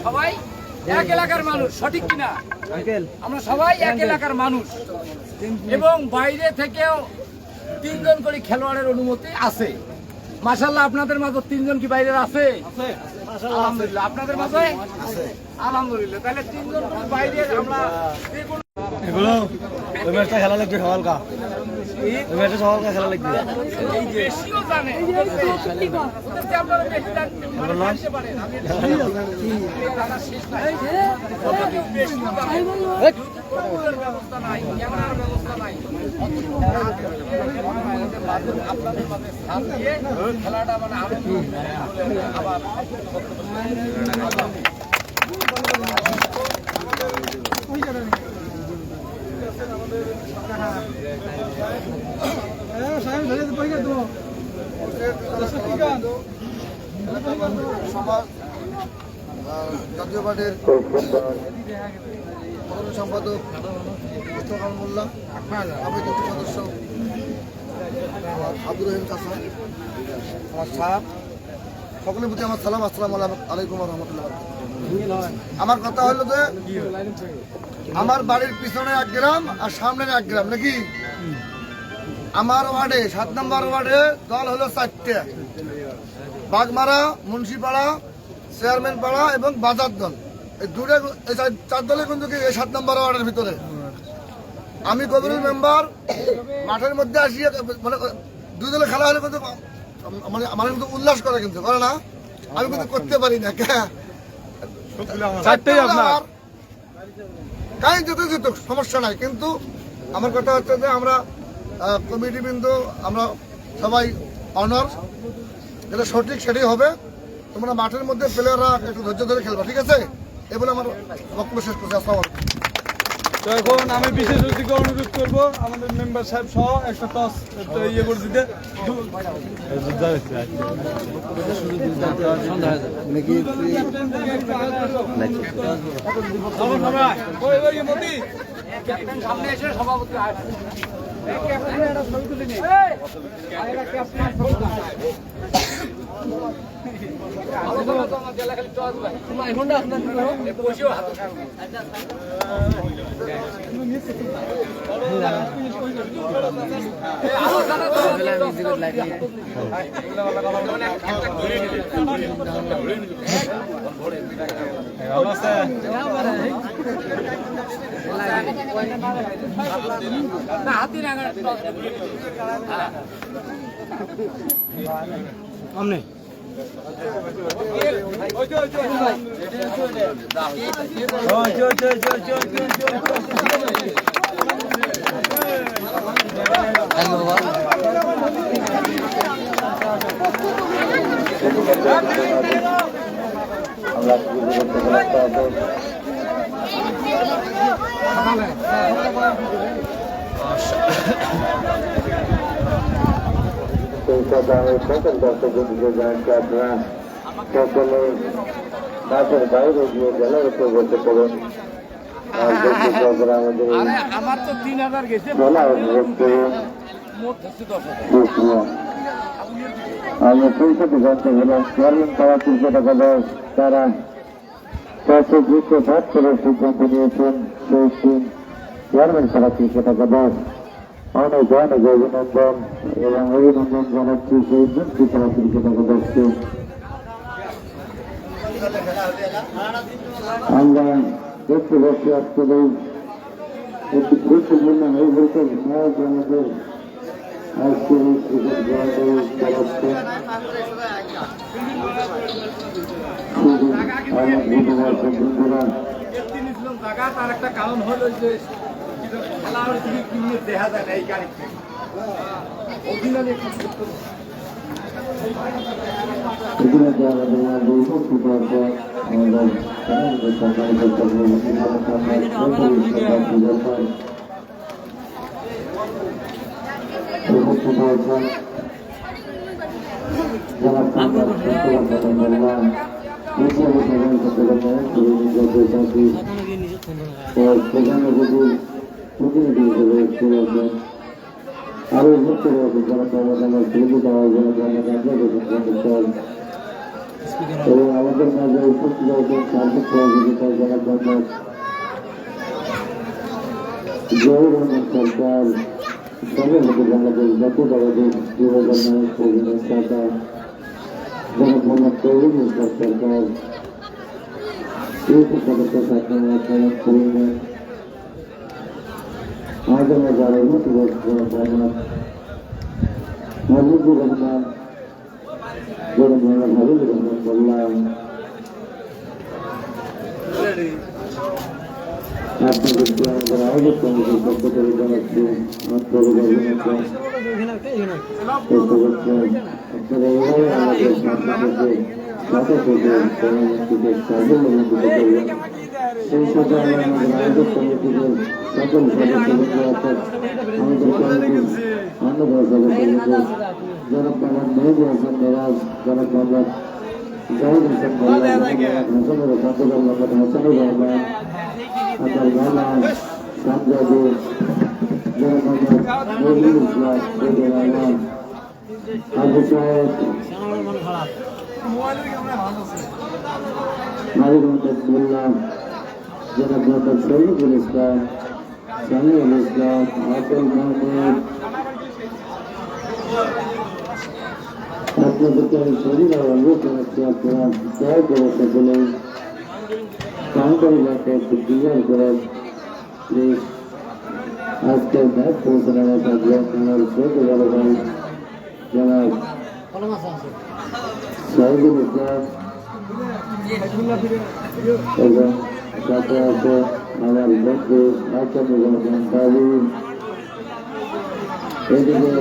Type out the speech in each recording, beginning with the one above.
সবাই এক এলাকার মানুষ, সঠিক কিনা? আমরা সবাই এক এলাকার মানুষ এবং বাইরে থেকেও 3 জন করে খেলোয়াড়ের অনুমতি আছে। মাশাআল্লাহ, আপনাদের মাঝে 3 জন কি বাইরের আছে? আলহামদুলিল্লাহ। আপনাদের মাঝে আছে? আলহামদুলিল্লাহ। তাহলে 3 জন করে বাইরে আমরা এগুলো ওই ম্যাচটা খেলা লাগবে সকালকা, ওই ম্যাচটা সকালকা খেলা লাগবে। বেশিও জানে ওদেরকে আপনারা বেশি জানতে পারেন। আমি জানার শেষ নাই। বেশিও জানে কম্পিউটার ব্যবস্থা নাই, ক্যামেরার ব্যবস্থা নাই। আপনাদের মাঝে স্থান দিয়ে খেলাটা মানে আনন্দ আবার জাতীয় পার্টির সম্পাদক মুস্তফা মোল্লা, আমি যুব সদস্য আব্দুর রহিম চাষা, আমার সাহেব, সকলের প্রতি আমার সালাম। আসসালামু আলাইকুম রহমতুল্লাহ। আমার কথা হলো যে আমার বাড়ির পিছনে 1 গ্রাম আর সামনে 1 গ্রাম নাকি। আমার ওয়ার্ডে 7 নম্বর ওয়ার্ডে দল হলো 4টে, বাগমারা, মুন্সিপাড়া, চেয়ারম্যান পাড়া এবং বাজার দল। এই 4 দলে কিন্তু এই 7 নম্বর ওয়ার্ডের ভিতরে আমি কবিরুল মেম্বার মাঠের মধ্যে আসিয়া মানে 2 দলে খেলা হলে কিন্তু মানে আমার কিন্তু উল্লাস করে, কিন্তু করে না, আমি কিন্তু করতে পারি না। কাই যেতে সমস্যা নাই, কিন্তু আমার কথা হচ্ছে যে আমরা কমিটি বিন্দু আমরা সবাই অনার, যেটা সঠিক সেটাই হবে। তোমরা মাঠের মধ্যে প্লেয়াররা একটু ধৈর্য ধরে খেলবা, ঠিক আছে? এ বলে আমার বক্তব্য শেষ করছি। আসসালামু আলাইকুম। তো এখন আমি বিশেষ অতিথিকে অনুরোধ করবো আমাদের মেম্বার সাহেব সহ একটা টস ইয়ে করে দিতে। সামনে এসে সভাপতি হাতি না আমনে সকল দর্শকদের জানাচ্ছি আপনারা সকলে মাঠের বাইরে গিয়ে জেলার উপর বসে পড়ুন। আমার তো 3000 গেছে। আমি পরিষদে জানতে গেলাম চেয়ারম্যান পাড়া ক্রিকেট একাদশ তারা 400 করে সিদ্ধান্ত নিয়েছেন। সেই টিম চেয়ারম্যান পাড়া ক্রিকেট একাদশ অনেক অনেক অভিনন্দন এবং অভিনন্দন জানাচ্ছি সেই পাড়া ক্রিকেট একাদশকে। আমরা দেখতে পাচ্ছি আজকের একটি গুরুত্বপূর্ণ হয়ে বলতে আমাদের আজকের এই ক্রিকেট খেলাটাই চালাচ্ছে। তার একটা কারণ হলো যে খেলার দিকে দেখা যায় না এই গাড়ি অভিনয় সেখানে যদি প্রতিনিধি হিসেবে চলে আসেন আরো উন্নত রয়েছে যারা কর্মকাণ্ডের সুবিধা দেওয়ার জন্য এবং আমাদের মাঝে উপস্থিত হয়েছেন সার্বিক সহযোগিতায় যারা কর্মক জহুর রহমান সরকার সর্বমতি বাংলাদেশ জাতীয়তাবাদী যুবদল নায়ক প্রবীণ সরকার জনাব মোহাম্মদ তৌহিদুল সরকার ইউপি সদস্য শাসন করিমেন আমাদের মাঝে আরো উন্নত রয়েছে মোহাম্মদ হাবিবুর রহমান জনাব মোহাম্মদ হাবিবুর রহমান বললাম আপনাদেরকে আমাদের আয়োজক কমিটির পক্ষ থেকে জানাচ্ছি আন্তরিক অভিনন্দন আপনারা এভাবে আমাদের সাথে থেকে কর্মসূচিকে সাফল্যমণ্ডিত করবেন সেই সাথে আমরা আমাদের আয়োজক কমিটির সকল সদস্যবৃন্দ অর্থাৎ আমাদের কমিটির অন্যতম সদস্যবৃন্দ জনাব মোহাম্মদ মেহবুব হাসান মেরাজ জনাব মোহাম্মদ জাহিদ হাসান মোল্লা হাসানুর মোহাম্মদ হাসানুর রহমান আপনার মামা সামজাদু জনাব মোহাম্মদ নজরুল ইসলাম সৈয়দুর রহমান আবু সাহেব মালিক মোহাম্মদ মোল্লা জনাব মোহাম্মদ শহীদুল ইসলাম সামিউল ইসলাম আফল মাহমুদ আপনাদেরকে আমি শরীর অনুরোধ জানাচ্ছি আপনারা দয়া করে সকলে কাউন্টার এলাকায় একটু ক্লিয়ার করেন প্লিজ আজকের ম্যাচ পৌঁছানোর থাকবে আমার ছোট বড় ভাই জনাব শহীদুল ইসলাম এবং সাথে আছে আমার বন্ধু আসাদুর রহমান বাবু এদিকে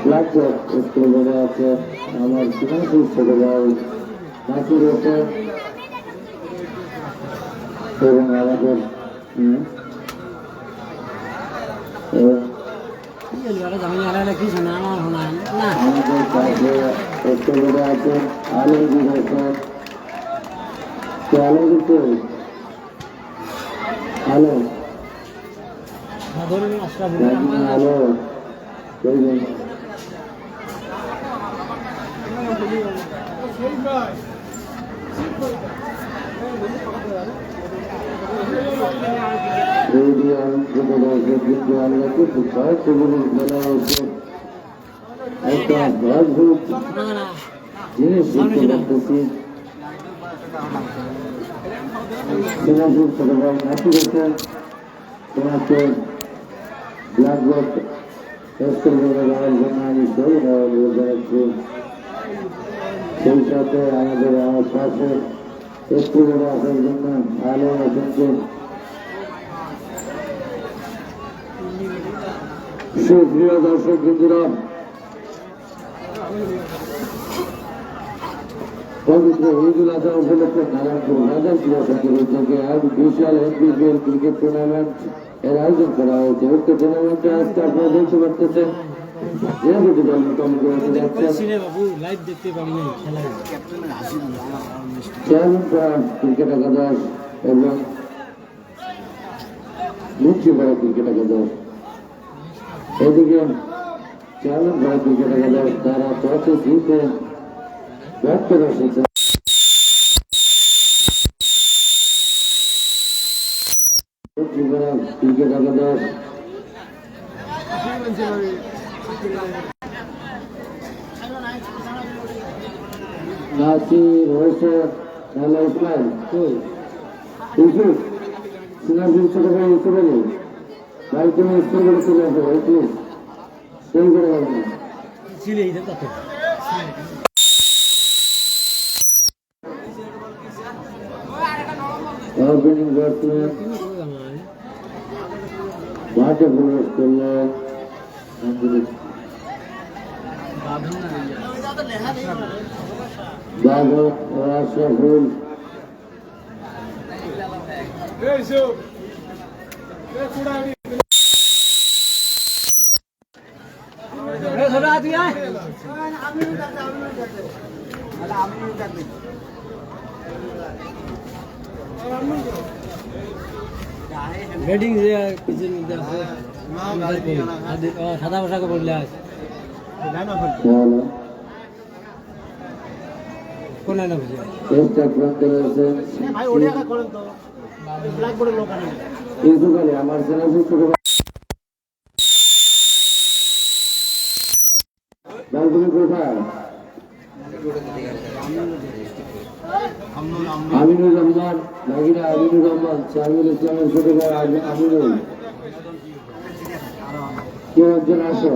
ব্ল্যাকবক স্কুল বলে আছে আমার সিনাপুর ছোট ভাই নাসির হোসেন এবং আমাদের আমাদের কাছে স্কুল বলে আছে আলমগীর হোসেন আলমগীর কই হ্যালো হ্যালো একটা অদ্ভুত জিনিস দেখতে পাচ্ছি সিনাপুর ছোট ভাই নাসির হোসেন তোমাকে ব্ল্যাকবক স্কুল বলে যাওয়ার জন্য আমি শহীদ অনুরোধ জানাচ্ছি সেই সাথে আমাদের আমার পাশে স্কুল বলে আসার জন্য আলো হোসেনকে সুপ্রিয় দর্শক বন্ধুরা পবিত্র ঈদুল আজহা উপলক্ষে নারায়ণপুর বাজার ক্রীড়া সংঘের উদ্যোগে আজ বিশাল এনপিপিএল ক্রিকেট টুর্নামেন্ট এর আয়োজন করা হয়েছে উক্ত টুর্নামেন্টে আজকে আপনারা দেখতে পাচ্ছেন যে দুটি দল মোটামুটি করে যাচ্ছেন চেয়ারম্যান পাড়া ক্রিকেট একাদশ এবং মুন্সিপাড়া ক্রিকেট একাদশ এদিকে চেয়ারম্যান পাড়া ক্রিকেট একাদশ তারা টসে জিতে ব্যাট করে এসেছে ক্রিকেট একাদশ নাসির হোসেন আল্লাহ ইসলাম ইউসুফ সিনাপুর ছোট ভাই ইউসুফ আলী ভাই তুমি স্কুল করে চলে আসো ভাই প্লিজ সেই করে ওপেনিং ব্যাটসম্যান মাঠে প্রবেশ করলেন বাবর রাশাফুল ব্যাটিং যে পিছনের মধ্যে আছে সাদা পোশাকে পড়লে আছে খেলা কোন না বুঝে টেস্ট আক্রান্ত রয়েছে ভাই ওড়িয়া করেন তো ব্ল্যাক বোর্ডের লোক আনেন ইউসুফালি আমার চ্যানেল ছোট তুমি কোথায় আমিনুর রহমান নাগিরা আমিনুর রহমান শাহিনুল ইসলামের ছোট ভাই আমিনুল কেউ একজন আসো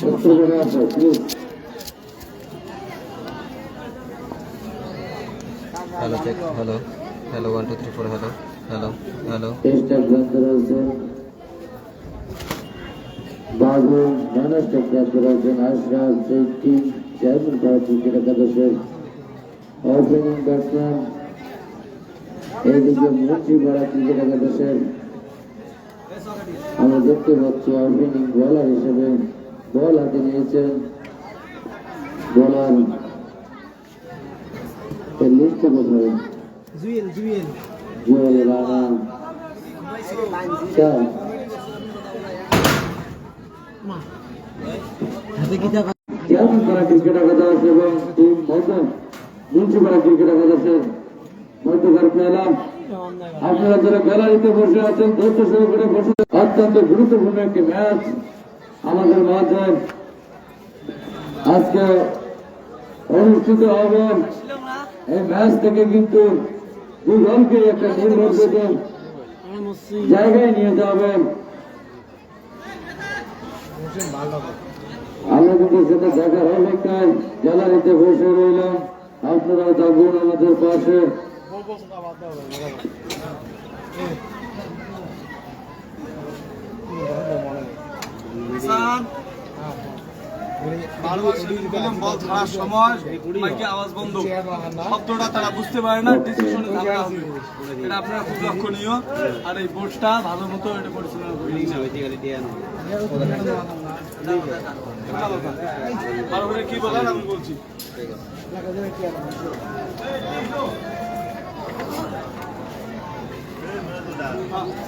উত্তর করে আসো please Hello, check. Hello. Hello, 1, 2, 3, 4. Hello. Hello. Hello. Test আক্রান্ত রয়েছে বাবু মানুষ আক্রান্ত রয়েছেন আশরাফ জৈটি চেয়ারম্যান ভারত ক্রিকেট একাদশের ওপেনিং ব্যাটসম্যান এইদিকে মুন্সিপাড়া ক্রিকেট একাদশের আমরা দেখতে পাচ্ছি ওপেনিং বোলার হিসেবে বল হাতে নিয়েছেন বোলার লিস্টে কোথায় জুয়েল রানা চেয়ারম্যান করা ক্রিকেট একাদশ এবং টিম মুন্সিপাড়া ক্রিকেট একাদশের মধ্যকার খেলা আপনারা যারা গ্যালারিতে বসে আছেন ধৈর্য সহকারে বসে অত্যন্ত গুরুত্বপূর্ণ একটি ম্যাচ আমাদের মাঝে আজকে অনুষ্ঠিত হবে এই ম্যাচ থেকে কিন্তু দুই দলকে একটা নির্ভরযোগ্য জায়গায় নিয়ে যাবে আমরা কিন্তু সেটা দেখার অপেক্ষায় গ্যালারিতে বসে রইলাম আপনারা থাকবেন আমাদের পাশে বল ছাড়ার সময় মাইকে আওয়াজ বন্ধ শব্দটা তারা বুঝতে পারে না ডিসিশনে ঝামেলা হবে এটা আপনারা খুব লক্ষণীয় আর এই বোর্ডটা ভালো মতো এটা পরিচালনা ভালো করে কি বলার আমি বলছি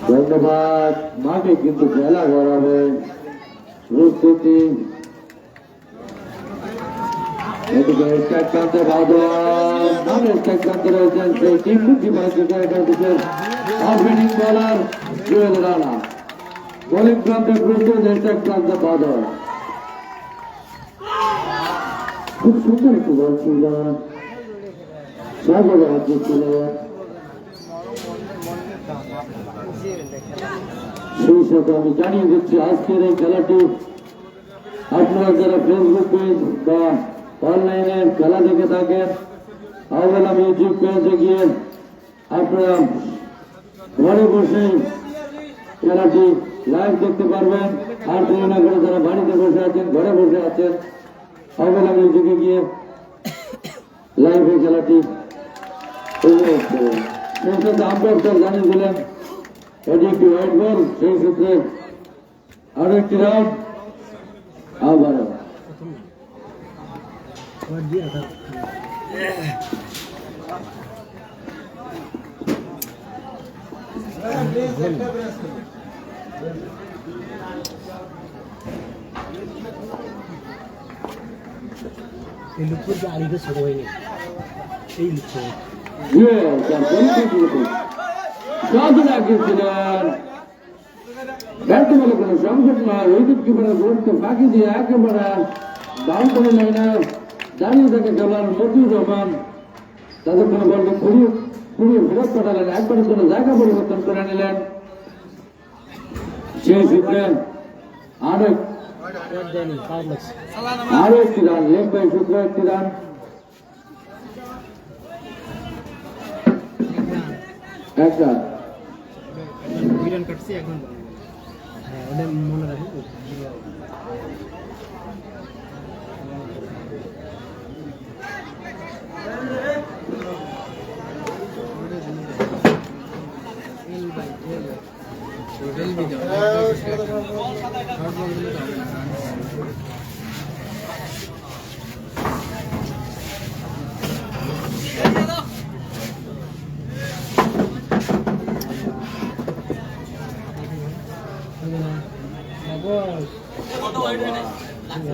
ধন্যবাদ মাঠে কিন্তু খেলা করাবে প্রস্তুতি এদিকে আক্রান্ত আক্রান্ত রয়েছেন সেই team municipal opening bowler Jewel Rana bowling প্রান্তে প্রস্তুত আক্রান্ত বাদল খুব সুন্দর একটু বল ছিল সাগর রাজ্য ছিল সেই সাথে আমি জানিয়ে দিচ্ছি আজকের এই খেলাটি আপনারা যারা ফেসবুক পেজ বা অনলাইনে খেলা দেখে থাকেন আওয়ালাম ইউটিউব পেজে গিয়ে আপনারা ঘরে বসে খেলাটি লাইভ দেখতে পারবেন আর তুলনা করে যারা বাড়িতে বসে আছেন ঘরে বসে আছেন আওয়ালাম ইউটিউবে গিয়ে লাইভে খেলাটি উপভোগ করবেন সেই সাথে আম্পায়ার স্যার জানিয়ে দিলেন এটি একটি হোয়াইট বল সেই সূত্রে আরো একটি রাউন্ড আবারও এই লুকুর যে আলিকে ছোট হয়নি এই লুকু ব্যাটে বলে কোনো সংকট নয় উইকেট কিপারের গুরুত্ব বাকি দিয়ে একেবারে বাউন্ডারি লাইনে দাঁড়িয়ে থেকে খেলার মতিউর রহমান তাদের কোনো বলকে খুঁড়িয়ে ফেরত পাঠালেন একবারের জন্য জায়গা পরিবর্তন করে নিলেন সেই সূত্রে আরো একটি রান লেগ বাই সূত্রে একটি রান একটা কাটছি এখন হ্যাঁ ওটা মনে রাখি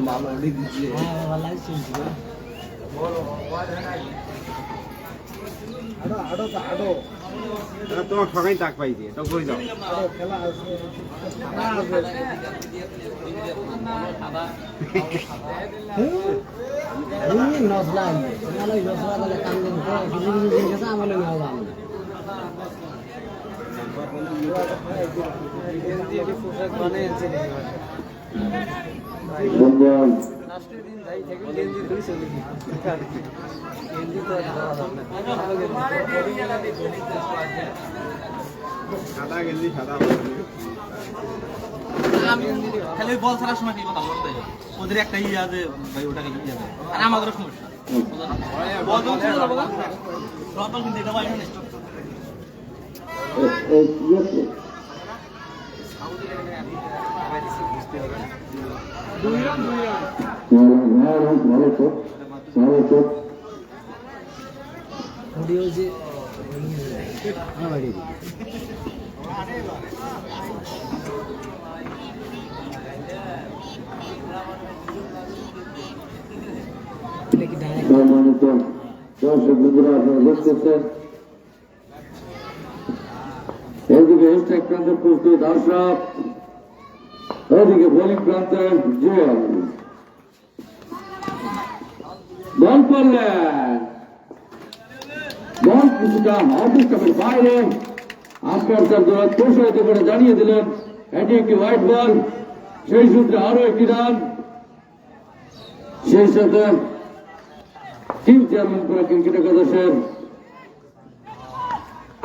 বাবা লাইট চলছে তোমার সবাই ডাক পাই দিয়ে তো করে যাও এই নজলা আমালে নজলা বলে কাম দেন কিছু কিছু জিনিস আমালে নাও দাম সুন্দর সাদা গেঞ্জি সাদা খালি বল ছাড়ার সময় কি কথা বলতে ওদের একটা ই আছে ভাই ওটাকে কি আছে আর আমাদের সমস্যা বল বল ছিল বাবা রতন কিন্তু এটা ভাই না ভালো তো ভালো তো ভিডিও যে বাড়ি সম্মানিত দর্শক বন্ধুরা আপনারা দেখতেছেন এইদিকে স্ট্রাইক প্রান্তের প্রস্তুত দর্শক ওইদিকে বোলিং প্রান্তের জুয়েল বল করলেন বল কিছুটা অফিস কাপের বাইরে আম্পায়ার তার দ্বারা প্রসারিত করে জানিয়ে দিলেন এটি একটি হোয়াইট বল সেই সূত্রে আরো একটি রান সেই সাথে টিম চেয়ারম্যান করা ক্রিকেট একাদশের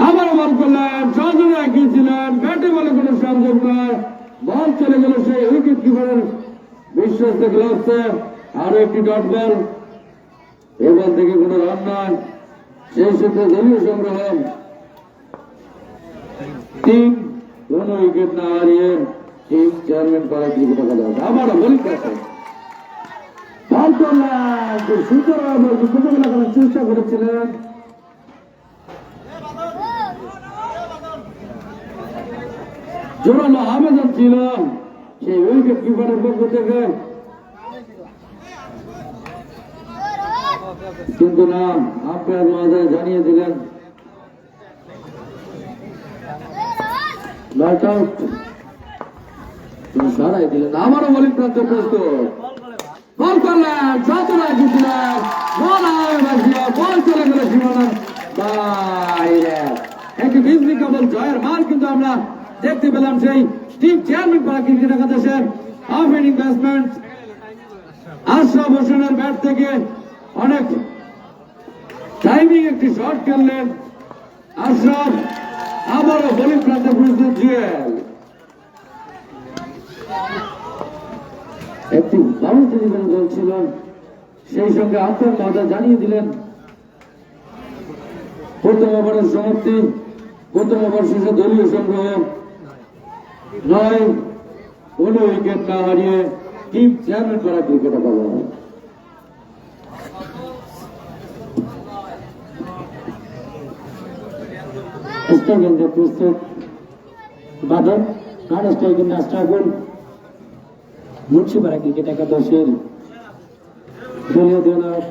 আবার বল করলেন সজনে এগিয়েছিলেন ব্যাটে বলে কোনো সংযোগ নয় বল চলে গেল সেই উইকেট কিপারের বিশ্বস্ত গ্লাভসে আরো একটি ডট বল এবার থেকে কোনো রান নয় সেই সূত্রে দলীয় সংগ্রহ টিম কোন উইকেট না হারিয়ে টিম চেয়ারম্যান করা ক্রিকেট একাদশ আবারও বলি কাছে বল করলেন খুব সুন্দর মোকাবিলা করার চেষ্টা করেছিলেন জোরালো আবেদন ছিল সেই উইকেট কিপারের পক্ষ থেকে কিন্তু না আম্পায়ার মহোদয় জানিয়ে দিলেন ব্যাট আউট সারাই দিলেন আবারও বোলিং প্রান্ত প্রস্তুত বল করলেন যতটা জিতলেন বল চলে গেল সীমানার বাইরে একটি বিজলিকাবল জয়ের মাল কিন্তু আমরা দেখতে পেলাম সেই টিম চেয়ারম্যান করা ক্রিকেট একাদশের হাফ ইনিং ব্যাটসম্যান আশরাফ হোসেনের ব্যাট থেকে অনেক টাইমিং একটি শট খেললেন আশরাফ আবারও বোলিং প্রান্তে প্রস্তুত জুয়েল একটি বাউন্সারি গোল ছিল সেই সঙ্গে আম্পায়ার মহোদয় জানিয়ে দিলেন প্রথম ওভারের সমাপ্তি প্রথম ওভার শেষে দলীয় সংগ্রহ 9 কোন উইকেট না হারিয়ে টিম চেয়ারম্যান করা ক্রিকেট একাদশ স্ট্রাইকের প্রস্তুত বাদক কার স্ট্রাইকের না স্ট্রাগল মুন্সিপাড়া ক্রিকেট একাদশের দলীয় দলের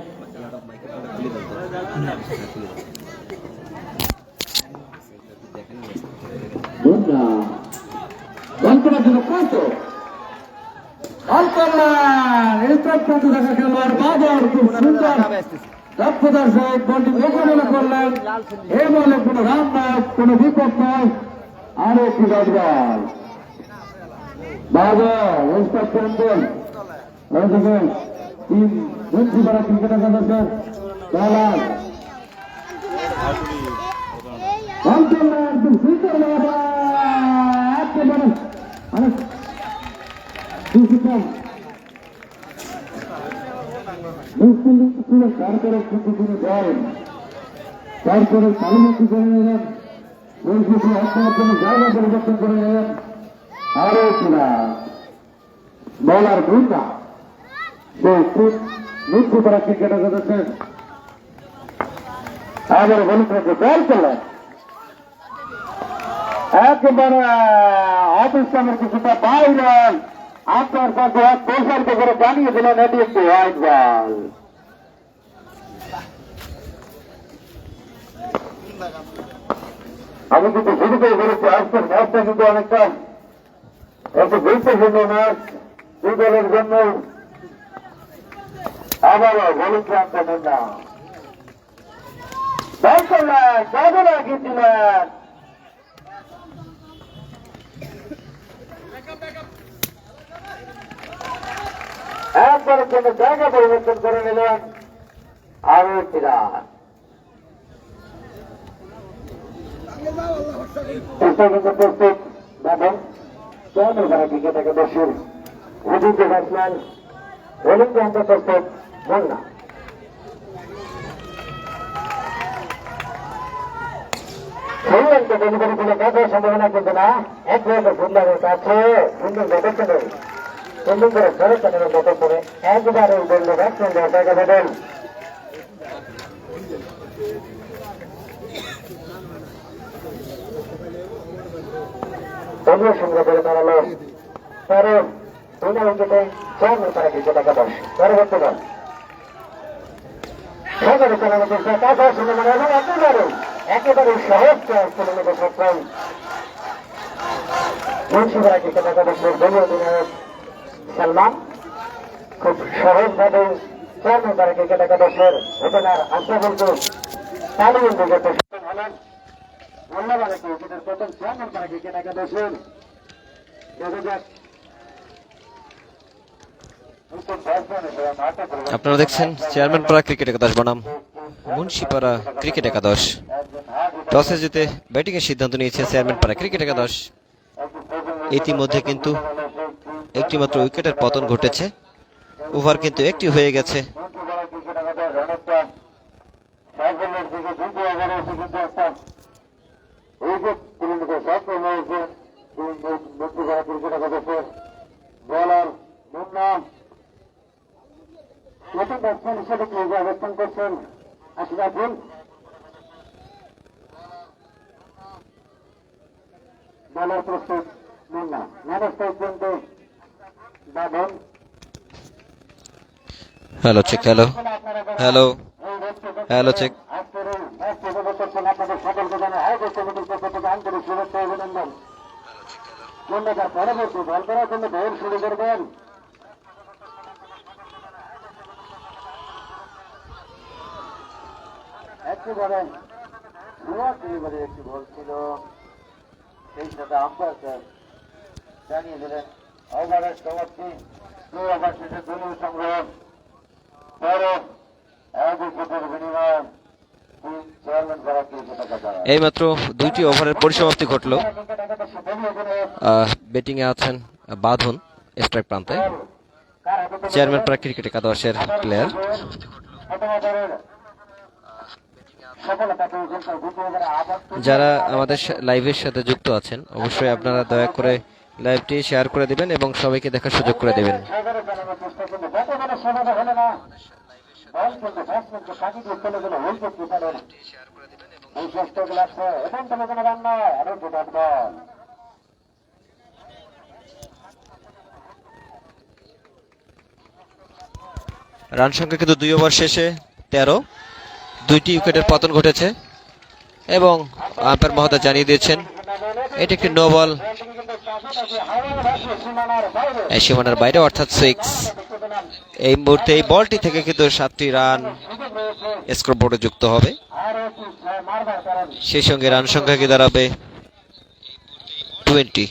বল করার জন্য প্রান্ত বল করলেন প্রান্ত দেখা খেলোয়াড় বাদর খুব সুন্দর দক্ষতার সহিত বলটি মোকাবেলা করলেন এই বলে কোনো রান নয় কোনো বিপদ নয় আরো একটি ডট বল বাদর প্রান্তন ওইদিকে টিম মুন্সিপাড়া ক্রিকেট একাদশের দলার বল করলেন খুব সুন্দর বাবা একেবারে অনেক তারপরে কিন্তু তিনি দেন তারপরে তালিমুক্তি করে নিলেন পরিস্থিতি আপনার জন্য জায়গা পরিবর্তন করে নিলেন আরো কিনা বলার ভূমিকা সেই মৃত্যু করা ক্রিকেট একাদশের আবার বলুন বল করলেন একেবারে অফিস কামের কিছুটা বাইরে আপনার কাছে এক প্রসারিত করে জানিয়ে দিলেন এটি একটি হোয়াইট বল। আমি কিন্তু শুরুতে বলেছি আজকের ম্যাচটা কিন্তু অনেকটা একটু গুরুত্বপূর্ণ ম্যাচ দুই দলের জন্য। আবারও বলুন ক্লান্ত না বল করলেন যাদুরা গিয়েছিলেন একবারের জন্য জায়গা পরিবর্তন করে নিলেন আরো একটি রান। প্রস্তুত দেখেন কেমন তারা ক্রিকেট একাদশের অভিজ্ঞ ব্যাটসম্যান বোলিং ক্যাম্পে প্রস্তুত মুন্না। দেখার সম্ভাবনা কিন্তু না, এক সুন্দরের কাছে সুন্দর ব্যাটার করে সুন্দর করে ফেরত চালানোর ব্যাটার করে একবারে বলল ব্যাটসম্যান জায়গা দেবেন। দলীয় সংগ্রহ করে দাঁড়ালো পরে দুই উইকেটে 4 রান তারা ক্রিকেট একাদশ। পরবর্তী বল সহজে চালানোর চেষ্টা তারপর সুন্দর এবং একেবারে সহজ চাষ তুলে নেবে সক্ষম মুন্সিপাড়া ক্রিকেট একাদশের দলীয় অধিনায়ক সালমান। খুব সহজভাবে 4 রান তারা ক্রিকেট একাদশের ওপেনার আশরাফুলকে তালিম দিকে সক্ষম হলেন। ধন্যবাদ ক্রিকেটের প্রথম 4 রান তারা ক্রিকেট একাদশের আপনারা দেখছেন চেয়ারম্যানপাড়া ক্রিকেট একাদশ বনাম মুন্সিপাড়া ক্রিকেট একাদশ। টসে জিতে ব্যাটিং এর সিদ্ধান্ত নিয়েছে চেয়ারম্যানপাড়া ক্রিকেট একাদশ। ইতিমধ্যে কিন্তু একটি মাত্র উইকেটের পতন ঘটেছে, ওভার কিন্তু একটি হয়ে গেছে। বলার মুন্না নতুন ব্যাটসম্যান হিসেবে ক্রিজে অবস্থান করছেন আশরাফুল। বলার প্রস্তুত মুন্না নামস্কার পর্যন্ত বাঁধন। Hello check, hello hello hello check. আপনাদের সকলকে জানাই হাইকোর্ট কমিটির পক্ষ থেকে আন্তরিক শুভেচ্ছা অভিনন্দন। মুন্নাদার পরবর্তী বল করার জন্য বল শুরু করবেন। একেবারে একটি বল ছিল, সেই সাথে আম্পায়ার জানিয়ে দিলেন ওভারের সমাপ্তি। 2 ওভার শেষে দলীয় সংগ্রহ পরে 1 উইকেটের বিনিময়ে এইমাত্র 2টি ওভারের পরিসমাপ্তি ঘটল। ব্যাটিং এ আছেন বাঁধন স্ট্রাইক প্রান্তে, চেয়ারম্যানপাড়া ক্রিকেট একাদশের প্লেয়ার। যারা আমাদের লাইভের সাথে যুক্ত আছেন অবশ্যই আপনারা দয়া করে লাইভটি শেয়ার করে দিবেন এবং সবাইকে দেখার সুযোগ করে দেবেন। রান সংখ্যা কিন্তু 2 ওভার শেষে 13, 2টি উইকেটের পতন ঘটেছে এবং আম্পায়ার মহোদয় জানিয়ে দিয়েছেন এটি একটি নো বল, সীমানার বাইরে অর্থাৎ 6। এই মুহূর্তে এই বলটি থেকে কিন্তু 7টি রান স্কোরবোর্ডে যুক্ত হবে, সেই সঙ্গে রান সংখ্যা কি দাঁড়াবে 20।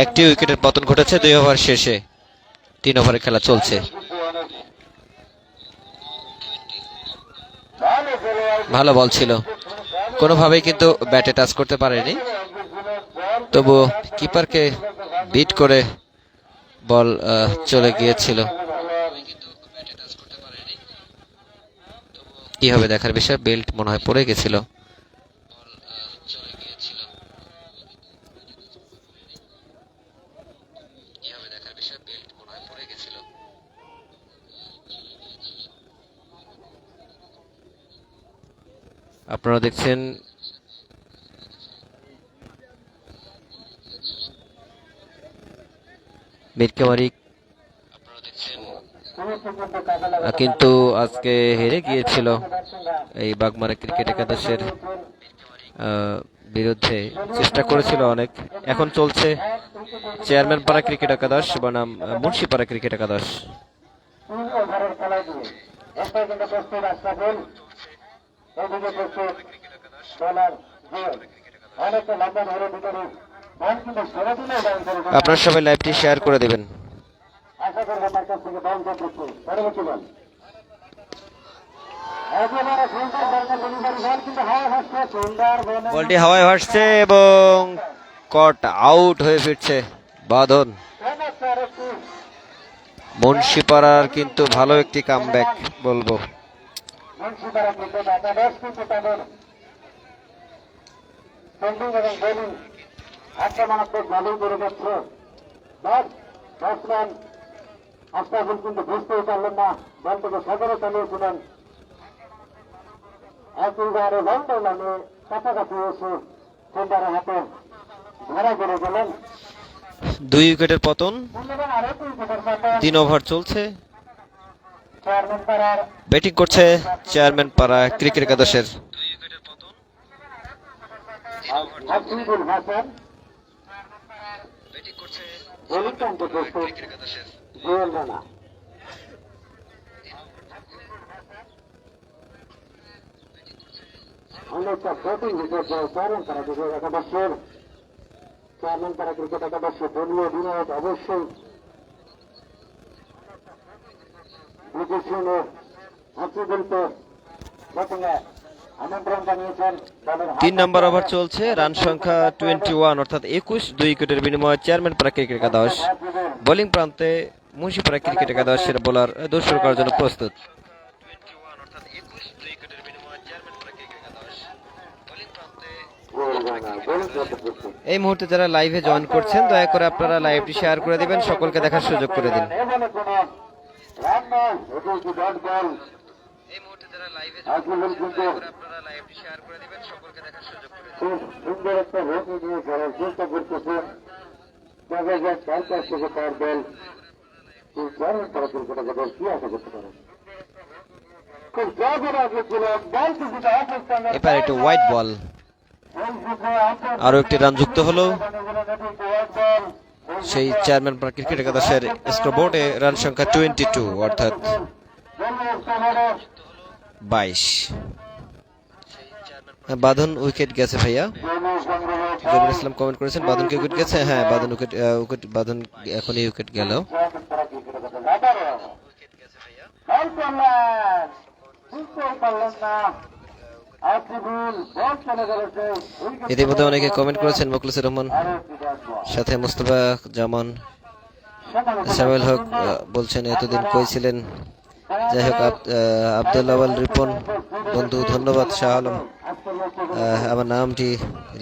একটি উইকেটের পতন ঘটেছে 2 ওভার শেষে, 3 ওভারে খেলা চলছে। ভালো বল ছিল, কোনোভাবেই কিন্তু ব্যাটে টাচ করতে পারেনি, তবু কিপারকে বিট করে বল চলে গিয়েছিল। কি হবে দেখার বিষয়, বেল্ট মনে হয় পড়ে গেছিল। আপনারা দেখছেন মিটকামারি কিন্তু আজকে হেরে গিয়েছিল এই বাগমারা ক্রিকেট একাদশের বিরুদ্ধে। চেষ্টা করেছিল অনেক। এখন চলছে চেয়ারম্যান পাড়া ক্রিকেট একাদশ বনাম মুন্সিপাড়া ক্রিকেট একাদশ। আপনারা সবাই লাইভটি শেয়ার করে দেবেন। বলটি হাওয়ায় ভাসছে এবং কট আউট হয়ে ফিরছে বাঁধন। মুন্সিপাড়ার কিন্তু ভালো একটি কামব্যাক বলবো। আক্রমণাত্মক ভালোই করে যাচ্ছে। ব্যাটসম্যান আশরাফুল কিন্তু বুঝতেই পারলেন না, বল থেকে সজরে চালিয়েছিলেন। একেবারে লন্ডে লাইনে কাছাকাছি এসে ফিল্ডারের হাতে ধরা পড়ে গেলেন। 2 উইকেটের পতন। 3 ওভার চলছে। চেয়ারম্যান পাড়ার ব্যাটিং করছে চেয়ারম্যান পাড়া ক্রিকেট একাদশের হাফিজুল হাসান, বোলিং ক্যাম্পে প্রস্তুত জুয়েল রানা। অনেকটা ব্যাটিং উইকেট চেয়ারম্যান পাড়া ক্রিকেট একাদশের। চেয়ারম্যান পাড়া ক্রিকেট একাদশের দলীয় অধিনায়ক অবশ্যই ব্রিটিশের হাফিজুলকে ব্যাটিংয়ে আমন্ত্রণ জানিয়েছেন। 3 নম্বর ওভার চলছে। রান সংখ্যা 21 অর্থাৎ 21। 2 উইকেটের বিনিময়ে চেয়ারম্যান পাড়া ক্রিকেট একাদশ বোলিং প্রান্তে মুন্সিপাড়া ক্রিকেট একাদশের বোলার দর্শক করার জন্য প্রস্তুত। এই মুহূর্তে যারা লাইভে জয়েন করছেন দয়া করে আপনারা লাইভটি শেয়ার করে দিবেন, সকলকে দেখার সুযোগ করে দিন। এই মুহূর্তে যারা লাইভে জয়েন করছেন দয়া করে আপনারা লাইভটি শেয়ার করে দিবেন, সকলকে দেখার সুযোগ করে দিন। খুব সুন্দর একটা রোড নিয়ে খেলার চেষ্টা করতেছেন। দেখা যাক কার কাছ থেকে তার দল চেয়ারম্যান পাড়া ক্রিকেট একাদশ কি আশা করতে পারে। খুব জোর আগে ছিল বল কিছুটা অবস্থানে এবার একটু হোয়াইট বল, আরো একটি রান যুক্ত হলো। সেই চেয়ারম্যান পাড়া ক্রিকেট একাদশের স্কোরবোর্ডে রান সংখ্যা 22 অর্থাৎ 22। বাঁধন উইকেট গেছে ভাইয়া। জমির ইসলাম কমেন্ট করেছেন বাঁধনকে উইকেট গেছে। হ্যাঁ বাঁধন উইকেট বাঁধন এখনই উইকেট গেল। ইতিমধ্যে অনেকে কমেন্ট করেছেন। মুখলিসুর রহমান, সাথে মুস্তফা জামান, সামিউল হক বলছেন এতদিন কই ছিলেন। যাই হোক, আব্দুল আওয়াল রিপন বন্ধু ধন্যবাদ। শাহ আলম আমার নামটি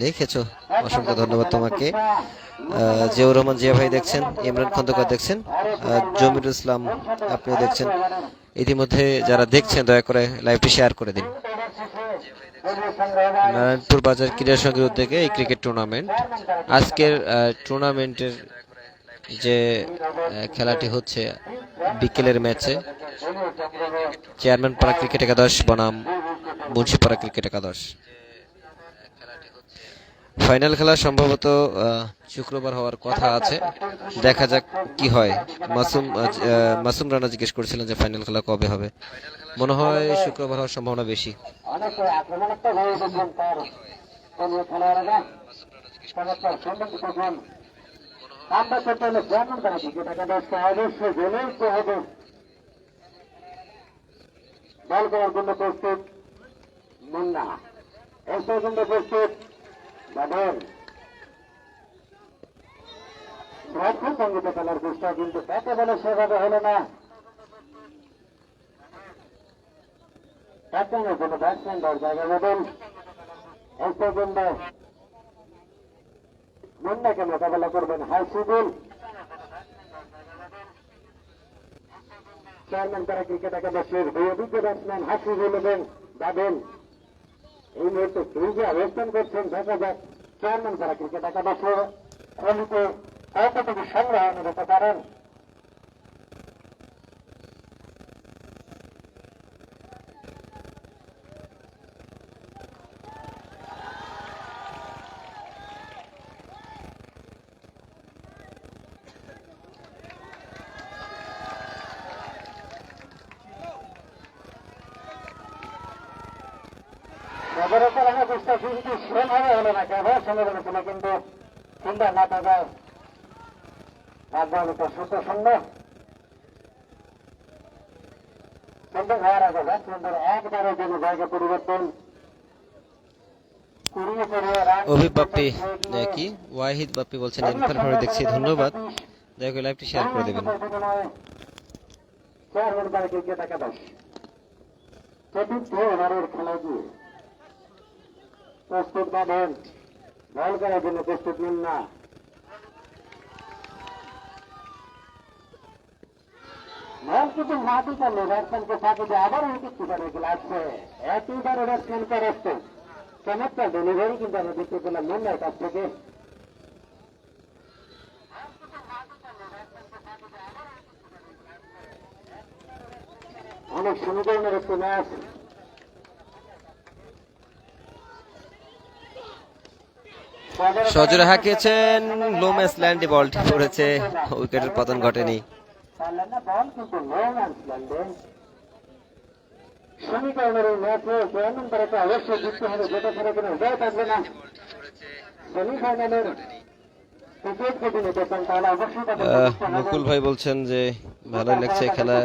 লিখেছো, অসংখ্য ধন্যবাদ তোমাকে। জিয়াউর রহমান জিয়া ভাই দেখছেন, ইমরান খন্দকার দেখছেন, জমিরুল ইসলাম আপনিও দেখছেন। ইতিমধ্যে যারা দেখছেন দয়া করে লাইভটি শেয়ার করে দিন। নারায়ণপুর বাজার ক্রীড়া সংঘের উদ্যোগে এই ক্রিকেট টুর্নামেন্ট, আজকের টুর্নামেন্টের যে খেলাটি হচ্ছে বিকেলের ম্যাচে চেয়ারম্যান পাড়া ক্রিকেট একাদশ বনাম মুন্সিপাড়া ক্রিকেট একাদশ। ফাইনাল খেলা সম্ভবত শুক্রবার হওয়ার কথা আছে, দেখা যাক কি হয়। মাসুম রানা জিজ্ঞেস করেছিলেন যে ফাইনাল খেলা কবে হবে। মনে হয় শুক্রবার হওয়ার সম্ভাবনা বেশি। বল করার জন্য প্রস্তুত মুন্না, এর জন্য প্রস্তুত বাদল। সঙ্গীত খেলার চেষ্টা কিন্তু তাকে বলে সেভাবে হলো না। ক্যাপ্টেনের জন্য ব্যাটসম্যান দল জায়গা বদল। এর পর্যন্ত মুন্নাকে মোকাবেলা করবেন হাসিবুল। চেয়ারম্যান পাড়া ক্রিকেট একাদশের দুই অভিজ্ঞ ব্যাটসম্যান হাসিবুল এবং বাদল এই মুহূর্তে ক্রিজে অবস্থান করছেন। দেখা যাক চেয়ারম্যান পাড়া ক্রিকেট একাদশের খেলিতে কতটুকু সংগ্রহ নিতে পারেন। নগরের চালানো চেষ্টা কিন্তু সেভাবে হলো না, কেন সময় ছিল কিন্তু সুন্দর না থাকায় রাজনীতি সুস্থ সুন্দর সুন্দর হওয়ার আগে সুন্দর একবারের জন্য জায়গা পরিবর্তন অভিপ বাপ্পি কি ওয়াহিদ বাপ্পি বলছেন ইনফার ফরে দেখছি, ধন্যবাদ। দয়া করে লাইভটি শেয়ার করে দেবেন। চতুর্থ ওভারের খেলা দিয়ে প্রস্তুত পাবেন, বল করার জন্য প্রস্তুত নিন না। বল কিন্তু মাটি করলে ব্যাটসম্যানকে ফাঁকে আবারও উচিত করে লাগছে একইবারে ব্যাটসম্যানকে রাখতে চমৎকার ডেলিভারি কিন্তু আমরা দেখতে পেলাম মুন্নার কাছ থেকে। অনেক সমীকরণের একটি ম্যাচ। সজোরে হাঁকিয়েছেন, লোমেস ল্যান্ডে বলটি পড়েছে, উইকেটের পতন ঘটেনি। বল কিন্তু সমীকরণের এই ম্যাচে চেয়ারম্যান তারাকে অবশ্যই জিততে হবে, যেটা ছাড়া কোনো উপায় থাকবে না। সেমিফাইনালের ক্রিকেট যদি নিতে চান তাহলে অবশ্যই মুকুল ভাই বলছেন যে ভালোই লাগছে খেলা,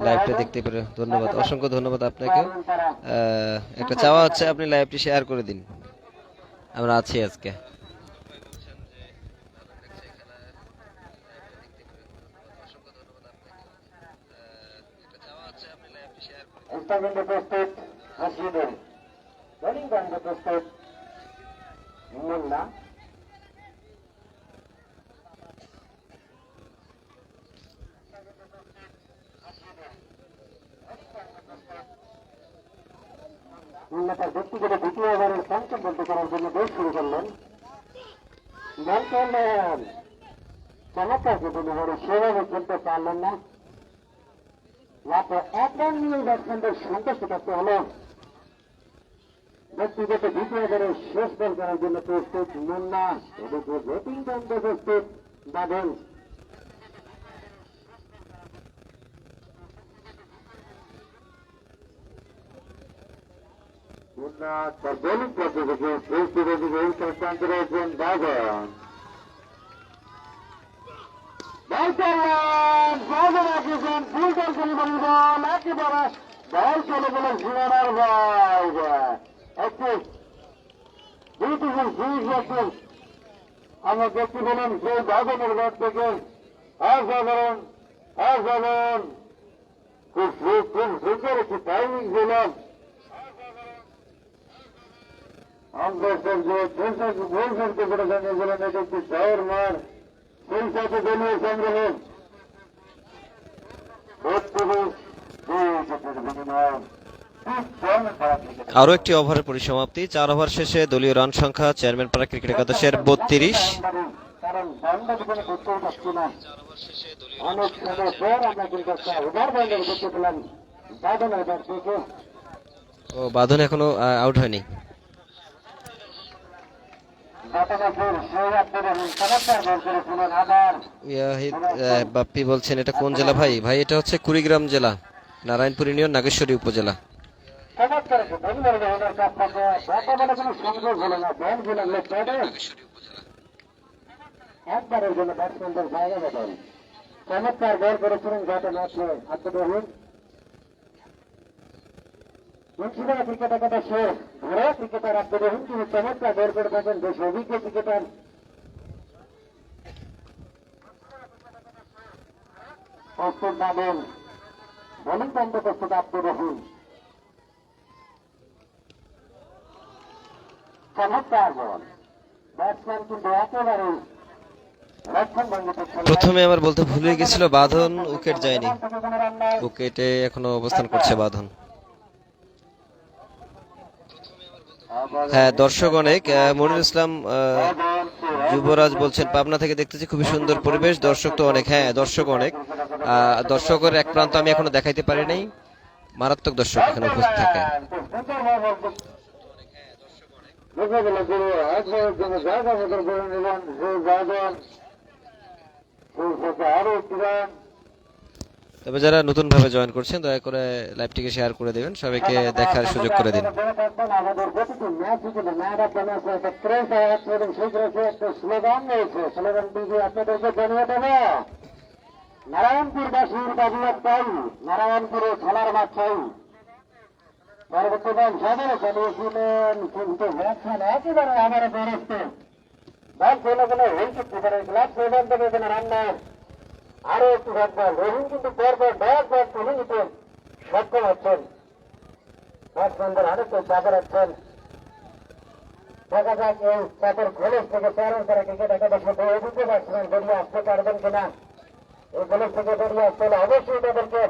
লাইভটা দেখতে পেরে ধন্যবাদ, অসংখ্য ধন্যবাদ আপনাকে। একটা চাওয়া হচ্ছে আপনি লাইভটি শেয়ার করে দিন, আমরা আছি আজকে। প্রস্তুত হাসিদের বোলিং কাণ্ডে প্রস্তুত মুন্না। মুন্না তার ব্যক্তিগত দ্বিতীয় ওভারের পঞ্চম বলতে করার জন্য বেশ শুরু করলেন। বল করলেন চমৎকার ডেলিভারি, সেভাবে খেলতে পারলেন না। মাত্র এক রান নিয়ে ব্যাটসম্যানদের সন্তুষ্ট থাকতে হলো। ব্যক্তিগত দ্বিতীয় ওভারের শেষ বল করার জন্য প্রস্তুত মুন্না, এদিকে ব্যাটিং কাণ্ডে প্রস্তুত বাদল। মুন্না তার বোলিং পদ্ধতিকে সিদ্ধান্ত রয়েছেন বাদল। বল করলেন বাদল, রাখেছেন ফুল বল ডেলিভারি বল, একেবারে বল চলে গেল সিনেমার বাইরে। একটি বিউটিফুল ফিনিশ রাখছেন, আমরা দেখতে পেলাম সেই বাদলের ব্যাট থেকে অসাধারণ অসাধারণ খুব সুন্দর একটি টাইমিং দিলাম। অঙ্কেশ্বর যে গোল করতে পেরেছেন এগুলো এটা একটি শহর মার, সেই সাথে দলীয় সংগ্রহ আরো একটি ওভারের পরিসমাপ্তি, 4 ওভার শেষে দলীয় রান সংখ্যা চেয়ারম্যান পাড়া ক্রিকেট একাদশের 32। কারণ বন্ধ কোনো করতেও পারছি না, অনেক সময় পর আমরা কিন্তু একটা ওভার বন্ধ করতে পেলাম বাদনের ব্যাট থেকে। ও বাঁধন এখনো আউট হয়নি। বাপ্পি বলছেন এটা কোন জেলা ভাই? ভাই এটা হচ্ছে কুড়িগ্রাম জেলা, নারায়ণপুর ইউনিয়ন, নাগেশ্বরী উপজেলা। একবারের জন্য ব্যাটসম্যানদের জায়গা দেবেন, চমৎকার বল করেছিলেন গত ম্যাচে আব্দুর রহিম। মুন্সিপাড়া ক্রিকেট একাদশের ঘরে ক্রিকেটার আব্দুর রহিম তিনি চমৎকার বল করে থাকেন, বেশ অভিজ্ঞ ক্রিকেটার। প্রস্তুত পাবেন বোলিং কাণ্ডে প্রস্তুত আব্দুর রহিম। চমৎকার বল, ব্যাটসম্যান কিন্তু একেবারে প্রথমে আমার বলতে ভুলে গেছিল বাঁধন উইকেট যায়নি, উইকেটে এখনো অবস্থান করছে বাঁধন। হ্যাঁ দর্শক অনেক, মনিরুল ইসলাম যুবরাজ বলছেন পাবনা থেকে দেখতেছি খুবই সুন্দর পরিবেশ, দর্শক তো অনেক। হ্যাঁ, দর্শক অনেক। দর্শকের এক প্রান্ত আমি এখনো দেখাইতে পারি নাই, মারাত্মক দর্শক এখানে উপস্থিত থাকে। তবে যারা নতুন ভাবে জয়েন করছেন দয়া করে লাইভটিকে শেয়ার করে দেবেন, সবাইকে দেখার সুযোগ করে দিন। আমাদের প্রতিটি ম্যাচ হিসেবে মেয়েরা কেন একটা ক্রেজ আছে এবং সেই ক্রেজে একটা স্লোগান রয়েছে। স্লোগানটি যে আপনাদেরকে জানিয়ে দেবে, নারায়ণপুরবাসীর দাবি একটাই, নারায়ণপুরে খেলার মাঠ চাই। পরবর্তীকাল সবাই চালিয়েছিলেন, কিন্তু ম্যাচম্যান একেবারে আমার বেরোচ্ছে বল চলে গেলে উইকেট কিপারে ক্লাব সেভেন থেকে এখানে রান্নার আরো একটু রাখবেন। রহিম কিন্তু পরপর 10 বল তুলে নিতে সক্ষম হচ্ছেন, ব্যাটসম্যানদের হাতে চাপে রাখছেন। দেখা যাক এই চাপের কলেজ থেকে চারণ করে ক্রিকেট একাদশ মধ্যে অভিজ্ঞ ব্যাটসম্যান বেরিয়ে আসতে পারবেন কিনা। এই কলেজ থেকে বেরিয়ে আসতে হলে অবশ্যই তাদেরকে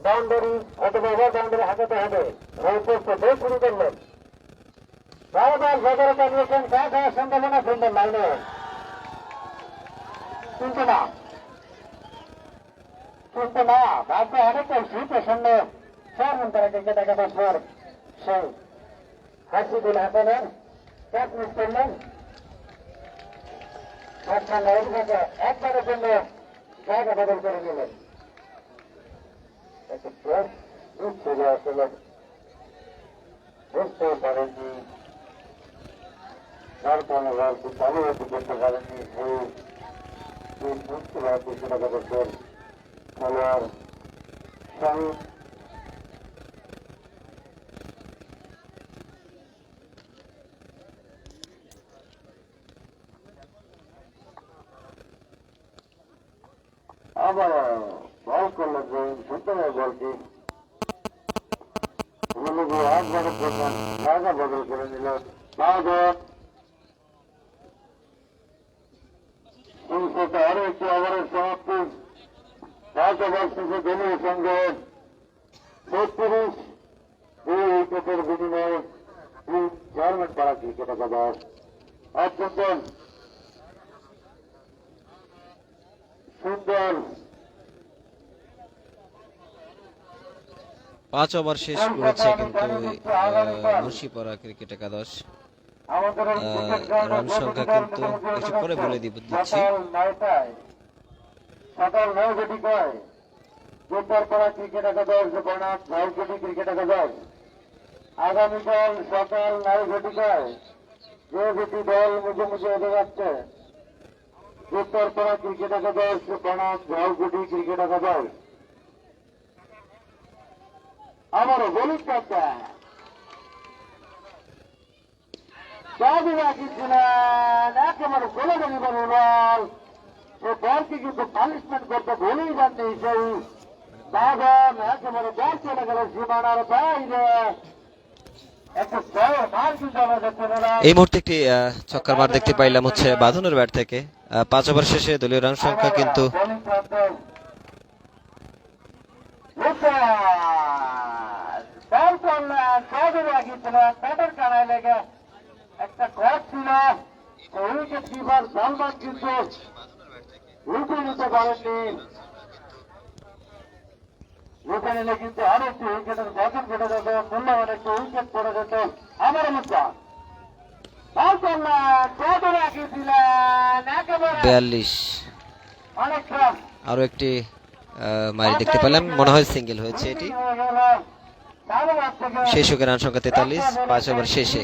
বাউন্ডারি অথবা ওভার বাউন্ডারি হাঁটাতে হবে। রোহিত বেশ শুরু করলেন, বারবার সতর্কতা নিয়েছেন, কাজ হওয়ার সম্ভাবনা ফিল্ডের লাইনে কিন্তু না, কিন্তু না, ভাগ্য অনেকটাই শীতের সামনে চারণ করে ক্রিকেট একাদশের সেই হাসিবুল হাসানের ক্যাচ মিস করলেন। একবারের জন্য জায়গা বদল করে নিলেন। আসলে বুঝতে পারেননি, তারপরে চালু হতে করতে পারেননি, বুঝতে পারছি সেটা করছেন খেলোয়াড় শাহিদ। আবার বল করলেন সুন্দর বলটি, হাত বদল করলেন, জায়গা বদল করে নিলেন। আরো একটি ওভারের সমাপ্তি, 5 ওভার শেষে দলীয় সঙ্গে 36 উইকেটের বিনিময়ে চেয়ারম্যান পাড়া ক্রিকেট একাদশ অত্যন্ত সুন্দর 5 ওভার শেষ করেছে কিন্তু মুন্সিপাড়া ক্রিকেট একাদশ। রান সংখ্যা কিন্তু একটু পরে বলে দিচ্ছি। সকাল 9 ঘটিকায় গোপালপাড়া ক্রিকেট একাদশ বনাম ঝালকুটি ক্রিকেট একাদশ। আগামীকাল সকাল 9 ঘটিকায় যে দুটি দল মুখোমুখি হতে যাচ্ছে, গোপালপাড়া ক্রিকেট একাদশ বনাম ঝালকুটি ক্রিকেট একাদশ। আমারও বোলিং কাজটা একেবারে গোলে গেলিবার বল, সে বলকে কিন্তু পানিশমেন্ট করতে ভুলেই যাননি। সেই বাগান একেবারে বল চলে গেল সীমানার বাইরে। একটা মার কিন্তু আমরা দেখতে পেলাম। এই মুহূর্তে একটি ছক্কার মার দেখতে পাইলাম হচ্ছে বাঁধনের ব্যাট থেকে। 5 ওভার শেষে দলীয় রান সংখ্যা কিন্তু একটা ক্রস ছিল, উইকেট কিপার সালমান কিন্তু উঠে নিতে পারেননি। উঠে নিলে কিন্তু আরো একটি উইকেটের গঠন ঘটে যেত, মূল্যবান একটি উইকেট পড়ে যেত। আমার মুদ্রা 42। অনেকটা আরো একটি মাইল দেখতে পেলাম, মনে হয় সিঙ্গেল হয়েছে এটি। শেষ ওকে রান সংখ্যা 43 5 ওভার শেষে।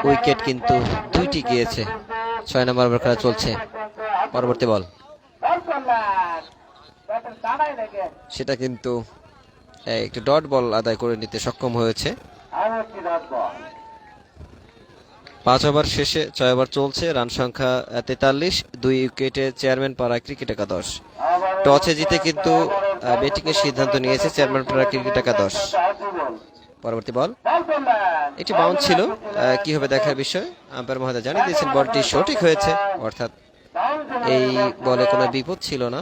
উইকেট কিন্তু 2টি গিয়েছে। 6 নম্বর ওভার খেলা চলছে। পরবর্তী বল, সেটা কিন্তু একটি ডট বল আদায় করে নিতে সক্ষম হয়েছে। 5 ওভার শেষে 6 ওভার চলছে, রান সংখ্যা 43, 2 উইকেটে চেয়ারম্যান পাড়া ক্রিকেট একাদশ। টসে জিতে কিন্তু ব্যাটিং এর সিদ্ধান্ত নিয়েছে চেয়ারম্যান পাড়া ক্রিকেট একাদশ। পরবর্তী বল, এটি বাউন্স ছিল, কি হবে দেখার বিষয়। আম্পায়ার মহোদয় জানিয়ে দিয়েছেন বলটি সঠিক হয়েছে, অর্থাৎ এই বলে কোনো বিপদ ছিল না,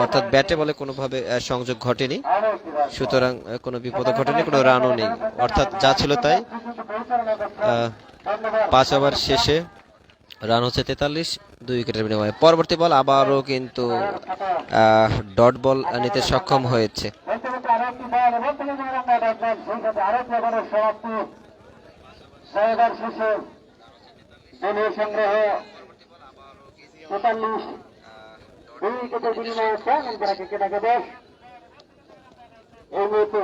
অর্থাৎ ব্যাটে বলে কোনোভাবে সংযোগ ঘটেনি, সুতরাং কোনো বিপদ ঘটেনি, কোনো রানও নেই, অর্থাৎ যা ছিল তাই। 5 ওভার শেষে রান হচ্ছে 43, 2 উইকেটের বিনিময়ে। পরবর্তী বল আবারও কিন্তু ডট বল নিতে সক্ষম হয়েছে। দলীয় সংগ্রহ 43, 2 উইকেটের বিনিময়ে ক্রিকেট একাদশ এই মুহূর্তে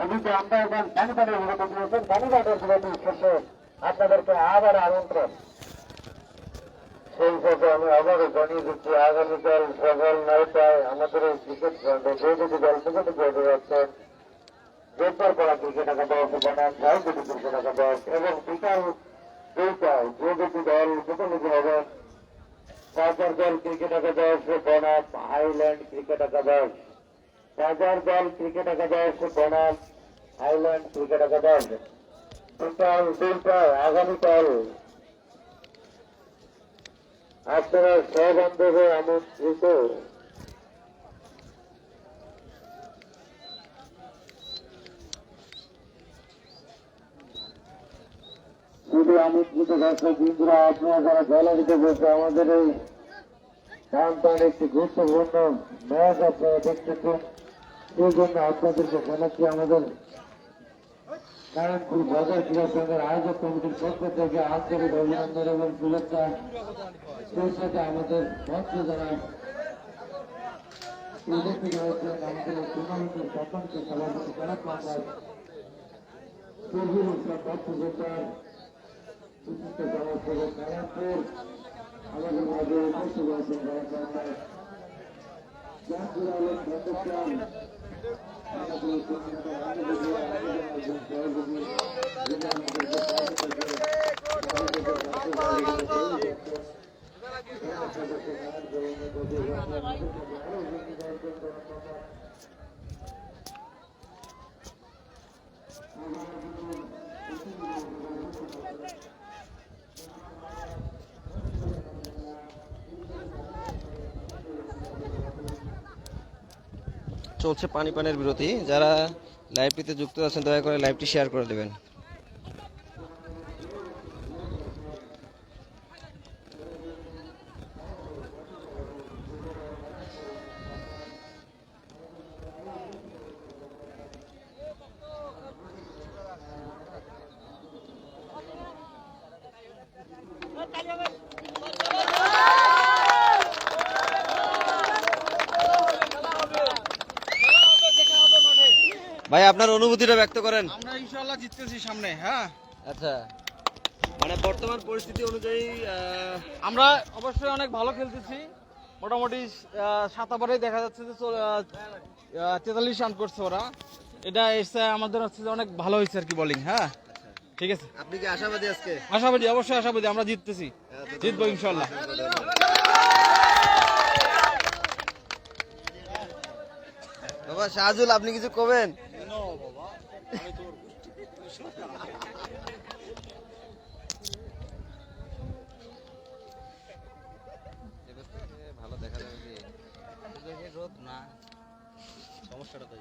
অভিজ্ঞ আম্পায়ারগণ পানিবাটের বিরত দিয়েছেন। পানিবাটের বিরতি শেষে আপনাদেরকে আবার আমন্ত্রণ। সেই সাথে আমি আবারও জানিয়ে দিচ্ছি আগামীকাল সকাল 9টায় আমাদের এই ক্রিকেট গ্রাউন্ডে যে দুটি দল ক্রিকেটে খেলতে যাচ্ছেন, জোরপাড়া ক্রিকেট একাদশ বনাম ঝাড়খণ্ড ক্রিকেট একাদশ, এবং বিকাল 2টায় যে দুটি দল মুখোমুখি হবেন, বাজার দল ক্রিকেট একাদশ বনাম হাইল্যান্ড ক্রিকেট একাদশ। বাজার দল ক্রিকেট একাদশ বনাম হাইল্যান্ড ক্রিকেট একাদশ বিকাল 2টায় আগামীকাল আপনারা সবান্ধবে আমন্ত্রিত। শুধু আমন্ত্রিত দর্শক বন্ধুরা, আপনারা যারা গ্যালারিতে বসে আমাদের এই টান একটি গুরুত্বপূর্ণ ম্যাচ আপনারা দেখতেছেন, সেই জন্য আপনাদেরকে জানাচ্ছি আমাদের নারায়ণপুর বাজার ক্রীড়া সংঘের আয়োজক কমিটির পক্ষ থেকে আন্তরিক অভিনন্দন এবং শুভেচ্ছা। সেই সাথে আমাদের মঞ্চে যারা উপস্থিত হয়েছেন, আমাদের এই টুর্নামেন্টের সকলকে সভাপতি জনাব মোহাম্মদ শহীদুল ইসলাম পত্রকর্তার বিশিষ্ট সমাজসেবক নারায়ণপুর, আমাদের মাঝে উপস্থিত হয়েছেন জাহাঙ্গীর আলম প্রতিষ্ঠান, আমাদের চলছে পানি পানের বিরতি। যারা লাইভটিতে যুক্ত আছেন দয়া করে লাইভটি শেয়ার করে দেবেন। ভাই আপনার অনুভূতিটা ব্যক্ত করেন। আমরা ইনশাআল্লাহ জিততেছি সামনে। হ্যাঁ, আচ্ছা, মানে বর্তমান পরিস্থিতি অনুযায়ী আমরা অবশ্যই অনেক ভালো খেলতেছি। মোটামুটি 7 ওভারেই দেখা যাচ্ছে যে 43 রান করছে ওরা। এটা এসে আমাদের হচ্ছে যে অনেক ভালো হয়েছে আর কি বোলিং। হ্যাঁ, ঠিক আছে। আপনি কি আশাবাদী আজকে? আশাবাদী, অবশ্যই আশাবাদী। আমরা জিততেছি, জিতবো ইনশাআল্লাহ। বাবা শাহজুল, আপনি কিছু কবেন? ভালো দেখা যাবে কি রোদ না, সমস্যাটা তো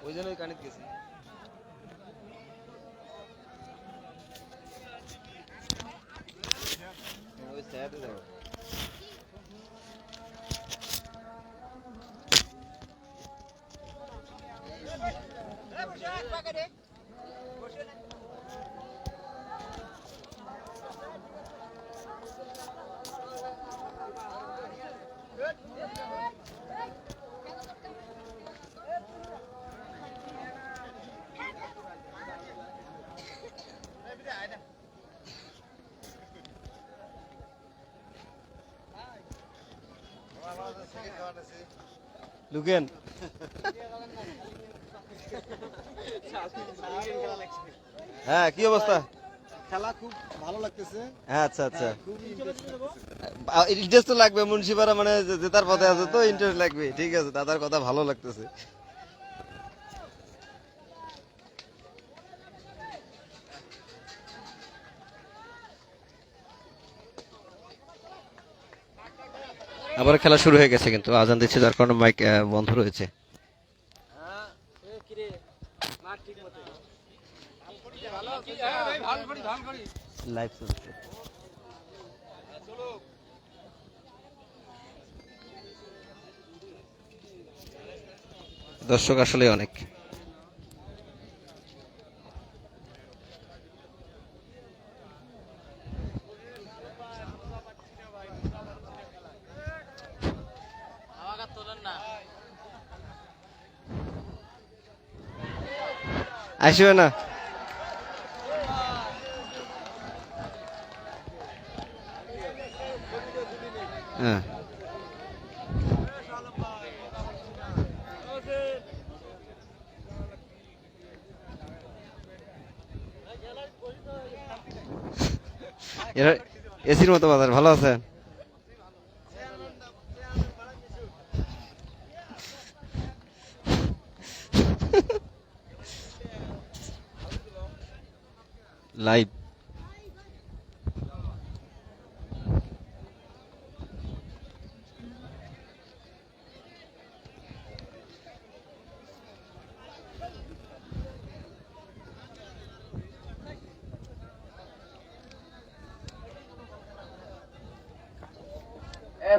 ওই জন্যই কানেক্ট গেছি। ওই সাইডে যাও। লুকেন হ্যাঁ, কি অবস্থা? খেলা খুব ভালো লাগতেছে। হ্যাঁ, আচ্ছা আচ্ছা, ইন্টারেস্ট তো লাগবে। মুন্সিপাড়া মানে জেতার পথে আছে তো ইন্টারেস্ট লাগবে। ঠিক আছে, দাদার কথা ভালো লাগতেছে। আবার খেলা শুরু হয়ে গেছে, কিন্তু আজান দিচ্ছে যার কারণে মাইক বন্ধ রয়েছে। লাইভ চলছে। দর্শক আসলে অনেক। আসবে না, হ্যাঁ এরা এসির মতো বাজার। ভালো আছেন? লাইভ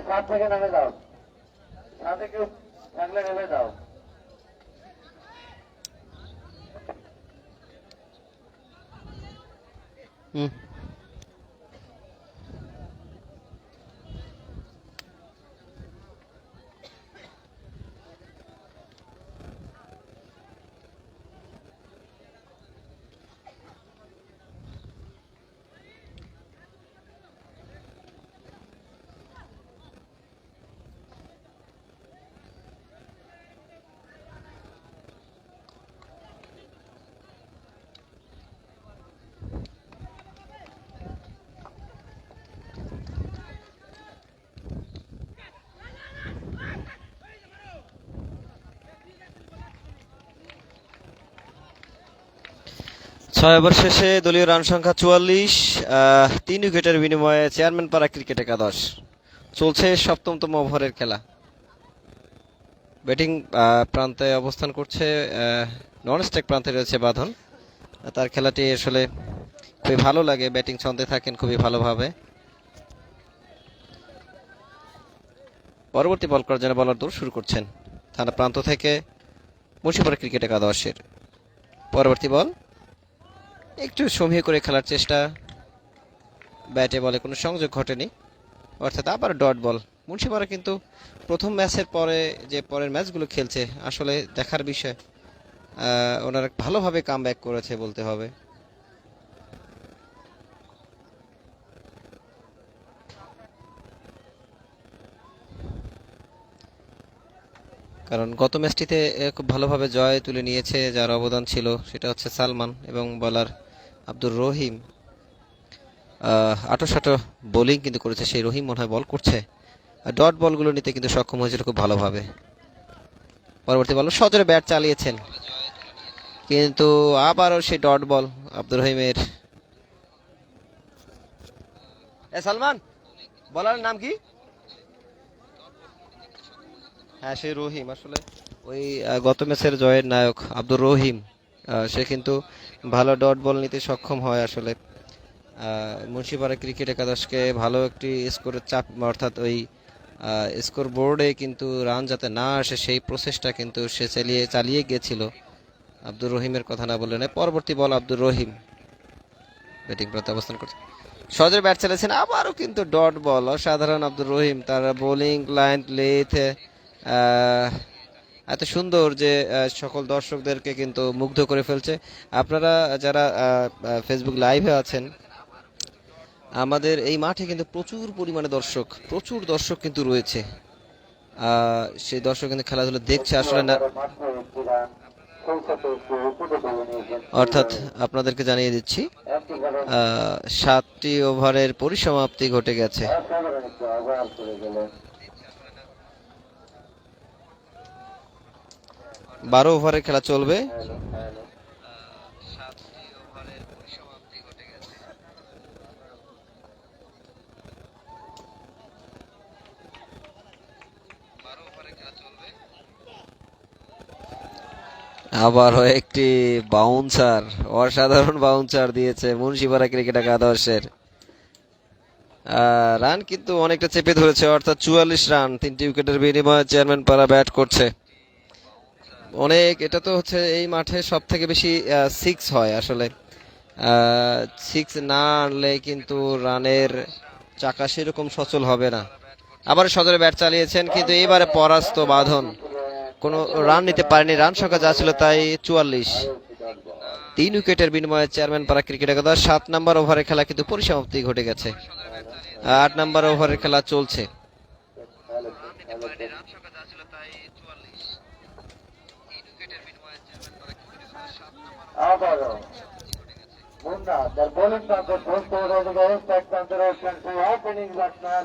ছাদ থেকে নেমে যাও, ছাদে কেউ থাকলে নেমে যাও। হুম। ছয় ওভার শেষে দলীয় রান সংখ্যা 44, 3 উইকেটের বিনিময়ে চেয়ারম্যান পাড়া ক্রিকেট একাদশ। চলছে 7তম ওভারের খেলা। ব্যাটিং প্রান্তে অবস্থান করছে, নন স্ট্রাইক প্রান্তে রয়েছে বাঁধন। তার খেলাটি আসলে খুবই ভালো লাগে, ব্যাটিং ছন্দে থাকেন খুবই ভালোভাবে। পরবর্তী বল করার জন্য বলার দৌড় শুরু করছেন থানা প্রান্ত থেকে মুন্সিপাড়া ক্রিকেট একাদশের। পরবর্তী বল একটু সমীহ করে খেলার চেষ্টা, ব্যাটে বলে কোনো সংযোগ ঘটেনি, অর্থাৎ আবার ডট বল। মুন্সিপাড়া কিন্তু প্রথম ম্যাচের পরে যে পরের ম্যাচগুলো খেলছে আসলে দেখার বিষয়। ওনারা ভালোভাবে কামব্যাক করেছে বলতে হবে। কারণ গত ম্যাচটিতে খুব ভালোভাবে জয় তুলে নিয়েছে, যার অবদান ছিল সেটা হচ্ছে সালমান এবং বলার আব্দুর রহিম। ৮-৮ বোলিং কিন্তু করেছে সেই রহিম, মনে হয় বল করছে। ডট বলগুলো নিতে কিন্তু সক্ষম হয়েছিল খুব ভালোভাবে। পরবর্তী বল সজোরে ব্যাট চালিয়েছেন, কিন্তু আবারও সেই ডট বল আব্দুর রহিমের। সালমান, বলার নাম কি? হ্যাঁ, সেই রহিম। আসলে ওই গত ম্যাচের জয়ের নায়ক আব্দুর রহিম, সে কিন্তু ভালো ডট বল নিতে সক্ষম হয়। আসলে মুন্সিপাড়া ক্রিকেট একাদশকে ভালো একটি স্কোরের চাপ, অর্থাৎ ওই স্কোর বোর্ডে কিন্তু রান যাতে না আসে সেই প্রসেসটা কিন্তু সে চালিয়ে গিয়েছিল। আব্দুর রহিমের কথা না বললে নয়। পরবর্তী বল আব্দুর রহিম ব্যাটিং প্রান্তে অবস্থান করছে, সজোরে ব্যাট চালিয়েছেন, আবারও কিন্তু ডট বল। অসাধারণ আব্দুর রহিম, তার বোলিং লাইন লেথ এত সুন্দর যে সকল দর্শকদেরকে কিন্তু মুগ্ধ করে ফেলছে। আপনারা যারা ফেসবুক লাইভে আছেন, আমাদের এই মাঠে কিন্তু প্রচুর পরিমাণে প্রচুর দর্শক কিন্তু রয়েছে। সেই দর্শক কিন্তু খেলাধুলা দেখছে আসলে না। অর্থাৎ আপনাদেরকে জানিয়ে দিচ্ছি 7টি ওভারের পরিসমাপ্তি ঘটে গেছে। 12 ওভারের খেলা চলবে। আবারও একটি বাউন্সার, অসাধারণ বাউন্সার দিয়েছে মুন্সিপাড়া ক্রিকেট একাদশের। রান কিন্তু অনেকটা চেপে ধরেছে, অর্থাৎ 44 রান 3টি উইকেটের বিনিময়ে চেয়ারম্যান পাড়া ব্যাট করছে। অনেক, এটা তো হচ্ছে এই মাঠে সব থেকে বেশি 6 হয় আসলে। 6 না আনলে কিন্তু রানের চাকা সেরকম সচল হবে না। আবার সদরে ব্যাট চালিয়েছেন, কিন্তু এবারে পরাস্ত বাঁধন, কোনো রান নিতে পারেনি। রান সংখ্যা যা ছিল তাই 44। 3 উইকেটের বিনিময়ে চেয়ারম্যান পাড়া ক্রিকেট একাদশ 7 নম্বর ওভারের খেলা কিন্তু পরিসমাপ্তি ঘটে গেছে। 8 নম্বর ওভারের খেলা চলছে। আবারও মুন্না তার বোলিং প্রান্ত পোস্ট করে দেবে ব্যাক প্রান্তে রয়েছেন সেই ওপেনিং ব্যাটসম্যান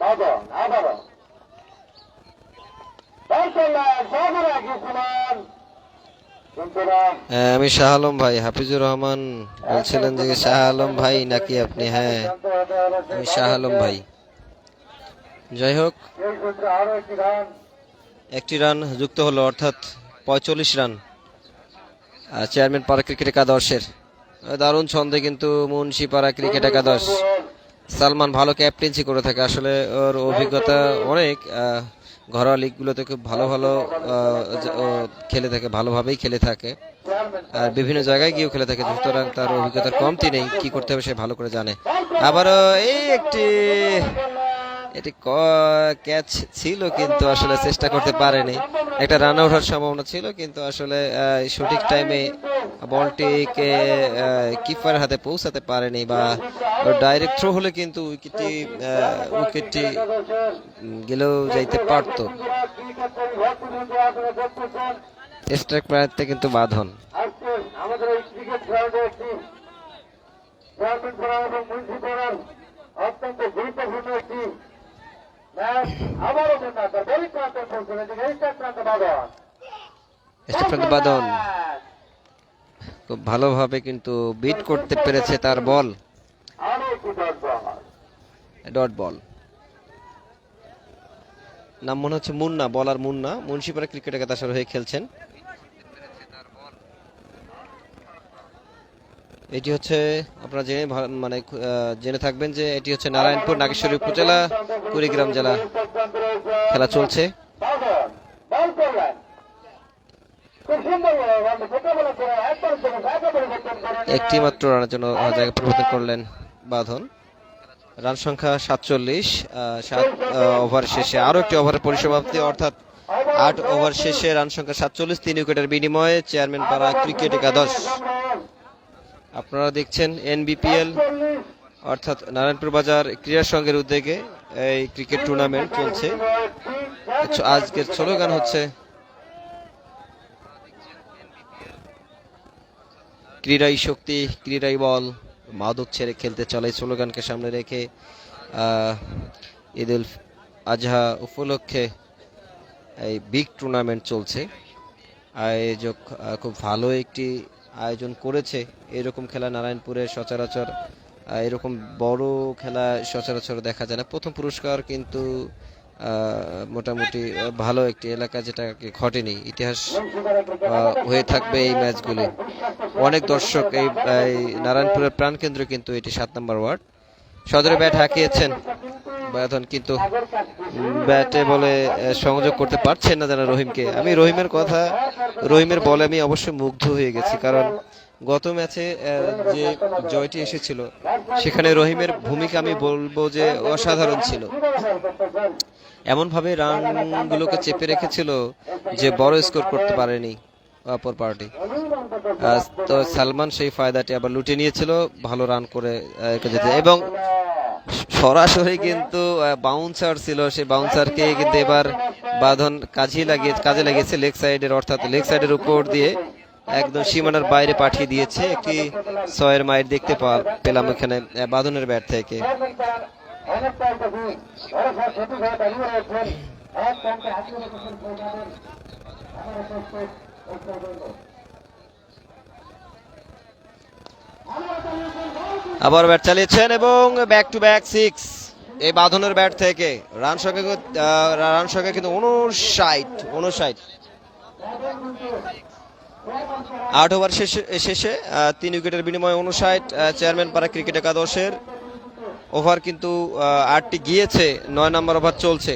বাদন। আবারও আমি শাহ আলম ভাই, হাফিজুর রহমান বলছিলেন যে শাহ আলম ভাই নাকি আপনি? হ্যাঁ, আমি শাহ আলম ভাই। যাই হোক, একটি রান যুক্ত হলো, অর্থাৎ 45 রান চেয়ারম্যান পাড়া ক্রিকেট একাদশের। দারুণ ছন্দে কিন্তু মুন্সিপাড়া ক্রিকেট একাদশ। সালমান ভালো ক্যাপ্টেন্সি করে থাকে, আসলে ওর অভিজ্ঞতা অনেক। ঘরোয়া লিগগুলোতে খুব ভালো ভালো খেলে থাকে, ভালোভাবেই খেলে থাকে, আর বিভিন্ন জায়গায় গিয়েও খেলে থাকে, সুতরাং তার অভিজ্ঞতার কমতি নেই। কি করতে হবে সে ভালো করে জানে। আবারও এই এটি ক্যাচ ছিল, কিন্তু আসলে চেষ্টা করতে পারেনি। একটা রান আউট সম্ভাবনা ছিল, কিন্তু আসলে সঠিক টাইমে বলটিকে কিপারের হাতে পৌঁছাতে পারেনি, বা ডাইরেক্ট থ্রো হলে কিন্তু উইকেটটি গেলেও যাইতে পারত। স্ট্রাইক প্রান্তে কিন্তু বাঁধন। আমাদের এই ক্রিকেট গ্রাউন্ডে একটি অত্যন্ত গুরুত্বপূর্ণ একটি ম্যাচ। আবারও মুন্না তার বোলিং প্রান্তে পোস্ট করে দেবে স্ট্রাইক প্রান্তে বাঁধন খুব ভালোভাবে কিন্তু বিট করতে পেরেছে তার বল, ডট বল। নাম মনে হচ্ছে মুন্না, বলার মুন্না, মুন্সিপাড়া ক্রিকেট একাদশের হয়ে খেলছেন। এটি হচ্ছে আপনারা জেনে থাকবেন যে এটি হচ্ছে নারায়ণপুর নাগেশ্বরী উপজেলা, কুড়িগ্রাম জেলা। খেলা চলছে। একটি মাত্র রানের জন্য জায়গা পরিবর্তন করলেন বাঁধন। রান সংখ্যা 47। 7 ওভার শেষে আরো একটি ওভারের পরিসমাপ্তি, অর্থাৎ 8 ওভার শেষে রান সংখ্যা 47। 3 উইকেটের বিনিময়ে চেয়ারম্যান পাড়া ক্রিকেট একাদশ। আপনারা দেখছেন NBPL, অর্থাৎ নারায়ণপুর বাজার ক্রীড়া সংঘের উদ্যোগে এই ক্রিকেট টুর্নামেন্ট চলছে। আজকের স্লোগান হচ্ছে ক্রীড়াই শক্তি, ক্রীড়াই বল, মাদক ছেড়ে খেলতে চলে। স্লোগানকে সামনে রেখে ঈদ উল আজহা উপলক্ষে এই বিগ টুর্নামেন্ট চলছে। আয়োজক খুব ভালো একটি আয়োজন করেছে। এরকম খেলা নারায়ণপুরে সচরাচর, এরকম বড় খেলা সচরাচর দেখা যায় না। প্রথম পুরস্কার কিন্তু মোটামুটি ভালো একটি এলাকা, যেটা ঘটেনি, ইতিহাস হয়ে থাকবে এই ম্যাচগুলি। অনেক দর্শক এই নারায়ণপুরের প্রাণকেন্দ্র কিন্তু এটি 7 নম্বর ওয়ার্ড। সদরে ব্যাট হাঁকিয়েছেন বাঁধন, কিন্তু ব্যাটে বলে সংযোগ করতে পারছেন না যারা রহিমকে। আমি রহিমের বলে আমি অবশ্যই মুগ্ধ হয়ে গেছি, কারণ গত ম্যাচে যে জয়টি এসেছিল সেখানে রহিমের ভূমিকা আমি বলবো যে অসাধারণ ছিল। এমনভাবে রানগুলোকে চেপে রেখেছিল যে বড় স্কোর করতে পারেনি অপর পার্টি। তো সালমান সেই ফায়দাটি আবার লুটে নিয়েছিল, ভালো রান করে যেতে, এবং সরাসরি কিন্তু বাউন্সার ছিল, সেই বাউন্সারকে কিন্তু এবার বাঁধন কাজে লাগিয়েছে লেগ সাইডের, অর্থাৎ লেগ সাইডের উপর দিয়ে একদম সীমানার বাইরে পাঠিয়ে দিয়েছে। একটি 6 মাইল দেখতে পেলাম এখানে বাঁধনের ব্যাট থেকে। আবার ব্যাট চালিয়েছেন এবং ব্যাক টু ব্যাক 6 এই বাঁধনের ব্যাট থেকে। রান সংখ্যা কিন্তু 59। 8 ওভার শেষে 3 উইকেটের বিনিময়ে 59 চেয়ারম্যান পাড়া ক্রিকেট একাদশের ওভার কিন্তু 8টি গিয়েছে, 9 নম্বর ওভার চলছে।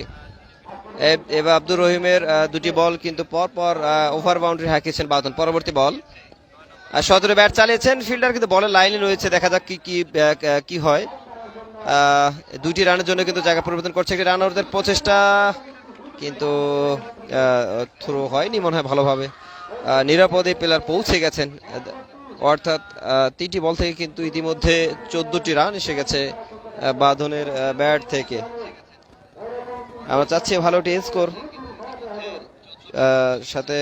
এবার আব্দুর রহিমের 2টি বল কিন্তু পর ওভার বাউন্ডারি হাঁকিয়েছেন বাদন। পরবর্তী বল 17 ব্যাট চালিয়েছেন ফিল্ডার, কিন্তু বলের লাইনে রয়েছে, দেখা যাক কি হয়। 2টি রানের জন্য কিন্তু জায়গা পরিবর্তন করছে, একটি রান আউটের প্রচেষ্টা কিন্তু থ্রো হয়নি মনে হয় ভালোভাবে। নিরাপদে প্লেয়ার পৌঁছে গেছেন, অর্থাৎ 3টি বল থেকে কিন্তু ইতিমধ্যে 14টি রান এসে গেছে বাঁধনের ব্যাট থেকে। আমরা চাচ্ছি ভালো একটি স্কোর, সাথে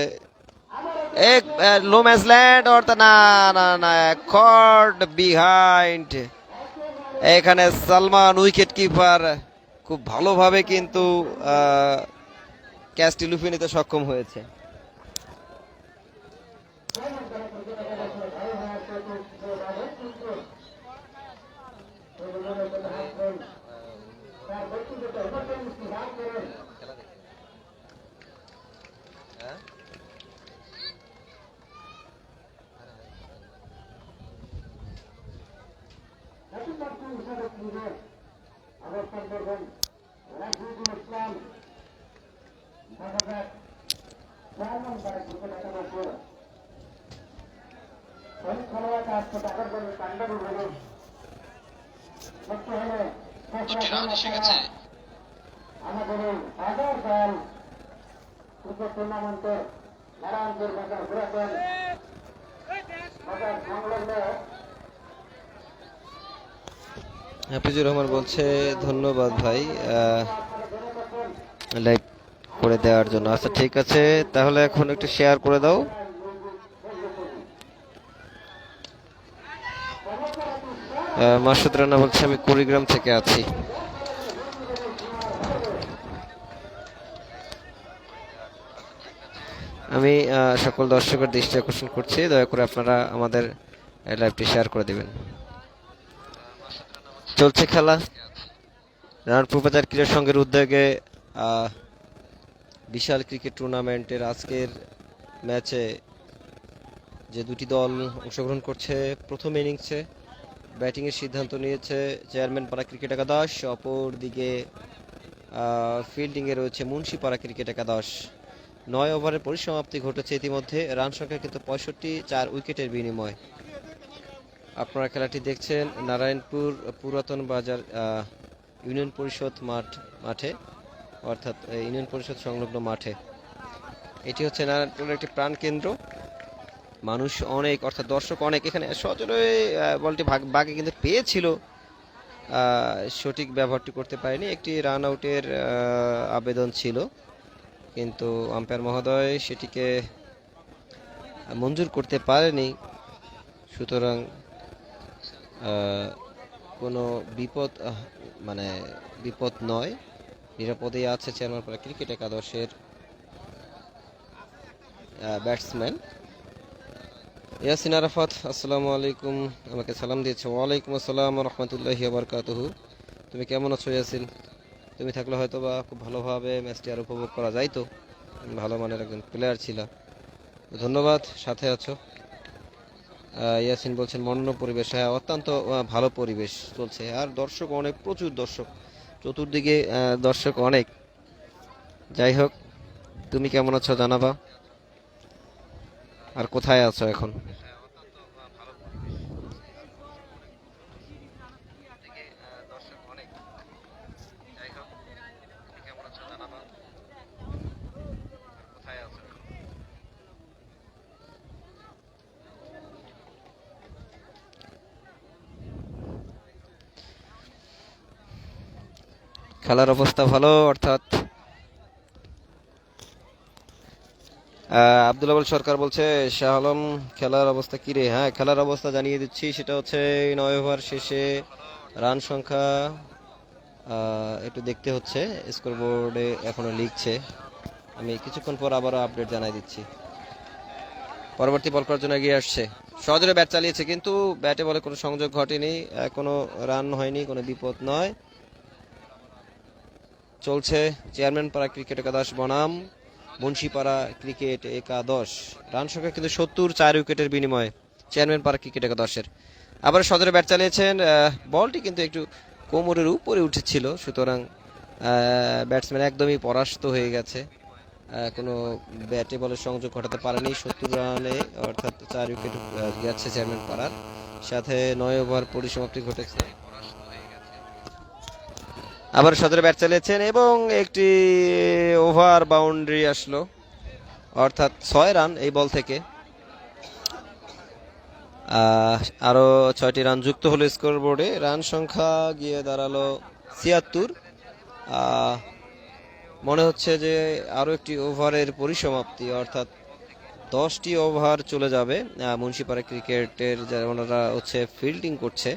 এক লো ম্যাচ ল্যান্ড, অর্থাৎ না কট বিহাইন্ড। এখানে সালমান উইকেট কিপার খুব ভালোভাবে কিন্তু ক্যাচটি লুফিয়ে নিতে সক্ষম হয়েছে। হাফিজুর রহমান বলছে ধন্যবাদ ভাই লাইক করে দেওয়ার জন্য। আচ্ছা ঠিক আছে, তাহলে এখন একটু শেয়ার করে দাও। মাসুদ রানা বলছে আমি কুড়িগ্রাম থেকে আছি। আমি সকল দর্শকের দৃষ্টি আকর্ষণ করছি, দয়া করে আপনারা আমাদের লাইভটি শেয়ার করে দিবেন। চলছে খেলা, রানারপুর বাজার ক্রীড়া সংঘের উদ্যোগে বিশাল ক্রিকেট টুর্নামেন্টের আজকের ম্যাচে যে 2টি দল অংশগ্রহণ করছে। প্রথম ইনিংসে ব্যাটিংয়ের সিদ্ধান্ত নিয়েছে চেয়ারম্যান পাড়া ক্রিকেট একাদশ, অপর দিকে ফিল্ডিংয়ে রয়েছে মুন্সিপাড়া ক্রিকেট একাদশ। 9 ওভারের পরিসমাপ্তি ঘটেছে ইতিমধ্যে, রান সংখ্যা কিন্তু 65, 4 উইকেটের বিনিময়। আপনারা খেলাটি দেখছেন নারায়ণপুর পুরাতন বাজার ইউনিয়ন পরিষদ মাঠে, অর্থাৎ ইউনিয়ন পরিষদ সংলগ্ন মাঠে। এটি হচ্ছে নারায়ণপুরের একটি প্রাণকেন্দ্র, মানুষ অনেক, অর্থাৎ দর্শক অনেক। এখানে সজোরে বলটি বাগে কিন্তু পেয়েছিল, সঠিক ব্যবহারটি করতে পারেনি। একটি রান আউটের আবেদন ছিল, কিন্তু আম্পায়ার মহোদয় সেটিকে মঞ্জুর করতে পারেনি। সুতরাং কোনো বিপদ নয়, নিরাপদেই আছে চেয়ারম্যান পাড়া ক্রিকেট একাদশের ব্যাটসম্যান ইয়াসিন আরাফাত। আসসালামু আলাইকুম, আমাকে সালাম দিয়েছে। ওয়ালাইকুম আসসালাম রহমতুল্লাহি ওয়া বারাকাতুহু। তুমি কেমন আছো ইয়াসিন? তুমি থাকলে হয়তো বা খুব ভালোভাবে ম্যাচটি আর উপভোগ করা যাইতো, ভালো মানের একজন প্লেয়ার ছিল। ধন্যবাদ, সাথে আছো। ইয়াসিন বলছেন মনোরম পরিবেশ, হ্যাঁ অত্যন্ত ভালো পরিবেশ চলছে, আর দর্শক অনেক, প্রচুর দর্শক, চতুর্দিকে দর্শক অনেক। যাই হোক, তুমি কেমন আছো জানাবা, আর কোথায় আছো এখন? খেলার অবস্থা ভালো, অর্থাৎ আব্দুল আওয়াল সরকার বলছে শাহ আলম খেলার অবস্থা কি রে? হ্যাঁ, খেলার অবস্থা জানিয়ে দিচ্ছি। সেটা হচ্ছে 9 ওভার শেষে রান সংখ্যা একটু দেখতে হচ্ছে, স্কোর বোর্ডে এখনো লিখছে, আমি কিছুক্ষণ পর আবারও আপডেট জানাই দিচ্ছি। পরবর্তী বল করার জন্য এগিয়ে আসছে, সজোরে ব্যাট চালিয়েছে, কিন্তু ব্যাটে বলে কোনো সংযোগ ঘটেনি, কোনো রান হয়নি, কোনো বিপদ নয়। চলছে চেয়ারম্যান পাড়া ক্রিকেট একাদশ বনাম মুন্সিপাড়া ক্রিকেট একাদশ। রান সংখ্যা কিন্তু ৭০, 4 উইকেটের বিনিময়ে চেয়ারম্যান পাড়া ক্রিকেট একাদশের। আবার সদরে ব্যাট চালিয়েছেন, বলটি কিন্তু একটু কোমরের উপরে উঠেছিল, সুতরাং ব্যাটসম্যান একদমই পরাস্ত হয়ে গেছে, কোনো ব্যাটে বলের সংযোগ ঘটাতে পারেনি। ৭০ রানে অর্থাৎ 4 উইকেট গেছে চেয়ারম্যান পাড়ার, সাথে 9 ওভার পরিসমাপ্তি ঘটেছে। আবার সদরে ব্যাট চালিয়েছেন এবং একটি ওভার বাউন্ডারি আসলো, অর্থাৎ 6 রান এই বল থেকে। আরো 6টি রান যুক্ত হলো স্কোর বোর্ডে। রান সংখ্যা গিয়ে দাঁড়ালো ৭৬। মনে হচ্ছে যে আরো একটি ওভারের পরিসমাপ্তি, অর্থাৎ 10টি ওভার চলে যাবে। মুন্সিপাড়া ক্রিকেটের যারা ওনারা হচ্ছে ফিল্ডিং করছে,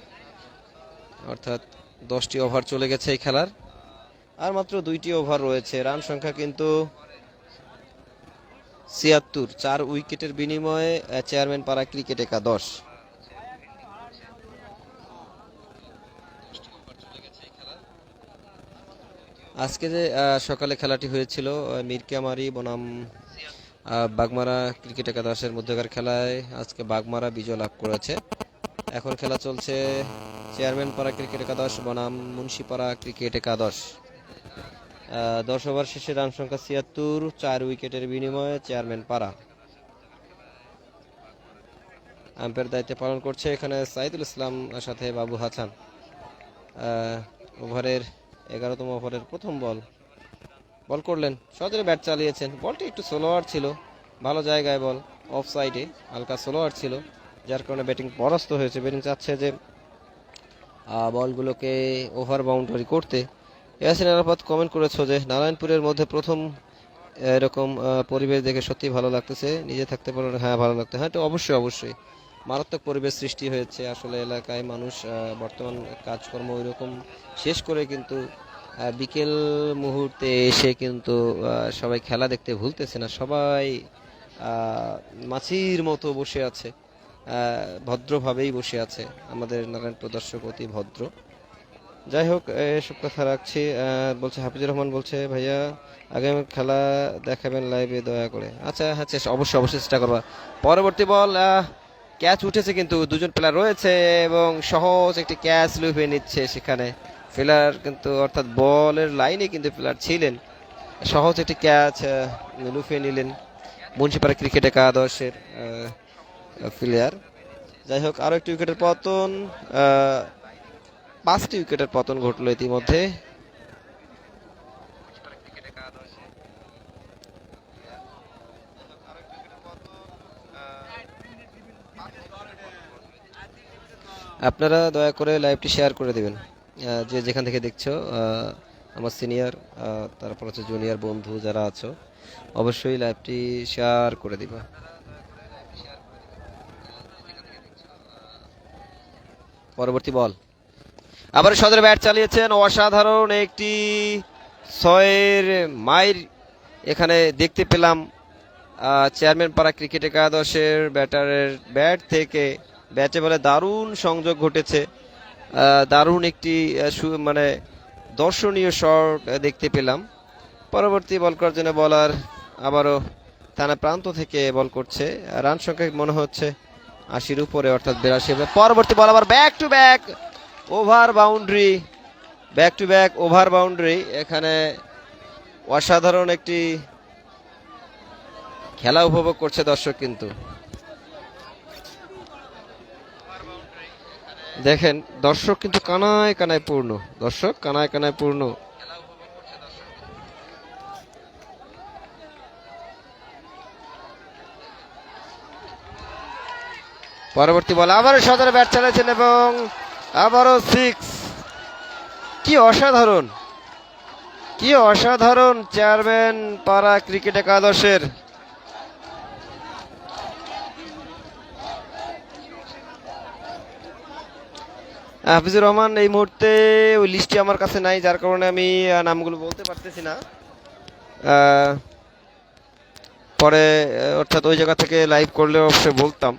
অর্থাৎ 10টি ওভার চলে গেছে এই খেলার, আর মাত্র 2টি ওভার রয়েছে। রান সংখ্যা কিন্তু ৭৬, 4 উইকেটের বিনিময়ে চেয়ারম্যান পাড়া ক্রিকেট একাদশ। আজকে যে সকালে খেলাটি হয়েছিল মিরকামারি বনাম বাগমারা ক্রিকেট একাদশের মধ্যকার খেলায় আজকে বাগমারা বিজয় লাভ করেছে। এখন খেলা চলছে চেয়ারম্যান পাড়া ক্রিকেট একাদশ বনাম মুন্সিপাড়া ক্রিকেট একাদশ। 10 ওভার শেষে রান সংখ্যা ৭৬, 4 উইকেটের বিনিময়ে চেয়ারম্যান পাড়া। আম্পায়ার দায়িত্ব পালন করছে এখানে সাইদুল ইসলাম সাথে বাবু হাসান। ওভারের 11তম ওভারের প্রথম বল করলেন, সজরে ব্যাট চালিয়েছেন। বলটি একটু স্লোয়ার ছিল, ভালো জায়গায় বল, অফ সাইডে হালকা স্লোয়ার ছিল, যার কারণে ব্যাটিং পরাস্ত হয়েছে। ব্যাটিং চাচ্ছে যে বলগুলোকে ওভার বাউন্ডারি করতে। ইয়াসিন আরাফাত কমেন্ট করেছো যে নারায়ণপুরের মধ্যে প্রথম এরকম পরিবেশ দেখে সত্যি ভালো লাগতেছে, নিজে থাকতে পারলে হ্যাঁ ভালো লাগতো। হ্যাঁ, তো অবশ্যই মারাত্মক পরিবেশ সৃষ্টি হয়েছে আসলে এলাকায়। মানুষ বর্তমান কাজকর্ম ওইরকম শেষ করে কিন্তু বিকেল মুহূর্তে এসে কিন্তু সবাই খেলা দেখতে ভুলতেছে না, সবাই মাছির মতো বসে আছে, ভদ্রভাবেই বসে আছে। আমাদের নারায়ণপুর দর্শক অতি ভদ্র। যাই হোক, এসব কথা রাখছি। বলছে হাফিজুর রহমান বলছে ভাইয়া আগামী খেলা দেখাবেন লাইভে দয়া করে। আচ্ছা হ্যাঁ, অবশ্যই চেষ্টা করবা। পরবর্তী বল, ক্যাচ উঠেছে কিন্তু দুজন প্লেয়ার রয়েছে এবং সহজ একটি ক্যাচ লুফে নিচ্ছে সেখানে ফিল্ডার, কিন্তু অর্থাৎ বলের লাইনে কিন্তু প্লেয়ার ছিলেন, সহজ একটি ক্যাচ লুফে নিলেন মুন্সিপাড়া ক্রিকেট একাদশের প্লেয়ার। যাই হোক, আরো একটি উইকেটের পতন, 5টি উইকেটের পতন ঘটলো ইতিমধ্যে। আপনারা দয়া করে লাইভটি শেয়ার করে দিবেন, যে যেখান থেকে দেখছো, আমার সিনিয়র তারপর হচ্ছে জুনিয়র বন্ধু যারা আছো, অবশ্যই লাইভটি শেয়ার করে দিবা। পরবর্তী বল, আবার সদরে ব্যাট চালিয়েছেন, অসাধারণ একটি 6 মাইল এখানে দেখতে পেলাম চেয়ারম্যান পাড়া ক্রিকেট একাদশের ব্যাটারের ব্যাট থেকে। ব্যাটে বলে দারুণ সংযোগ ঘটেছে, দারুণ একটি মানে দর্শনীয় শট দেখতে পেলাম। পরবর্তী বল করার জন্য বলার আবারও থানা প্রান্ত থেকে বল করছে। রান সংখ্যা মনে হচ্ছে 80-র উপরে, অর্থাৎ 82। পরবর্তী বল আবার back to back over boundary, back to back over boundary. এখানে অসাধারণ একটি খেলা উপভোগ করছে দর্শক। কিন্তু দেখেন দর্শক কিন্তু কানায় কানায় পূর্ণ, দর্শক কানায় কানায় পূর্ণ। পরবর্তী বল আবারও সদরে ব্যাট চালিয়েছেন এবং আবারও 6। কি অসাধারণ, কি অসাধারণ চেয়ারম্যান পাড়া ক্রিকেট একাদশের। হাফিজুর রহমান এই মুহূর্তে ওই লিস্টটি আমার কাছে নাই, যার কারণে আমি নামগুলো বলতে পারতেছি না। পরে অর্থাৎ ওই জায়গা থেকে লাইভ করলে অবশ্যই বলতাম।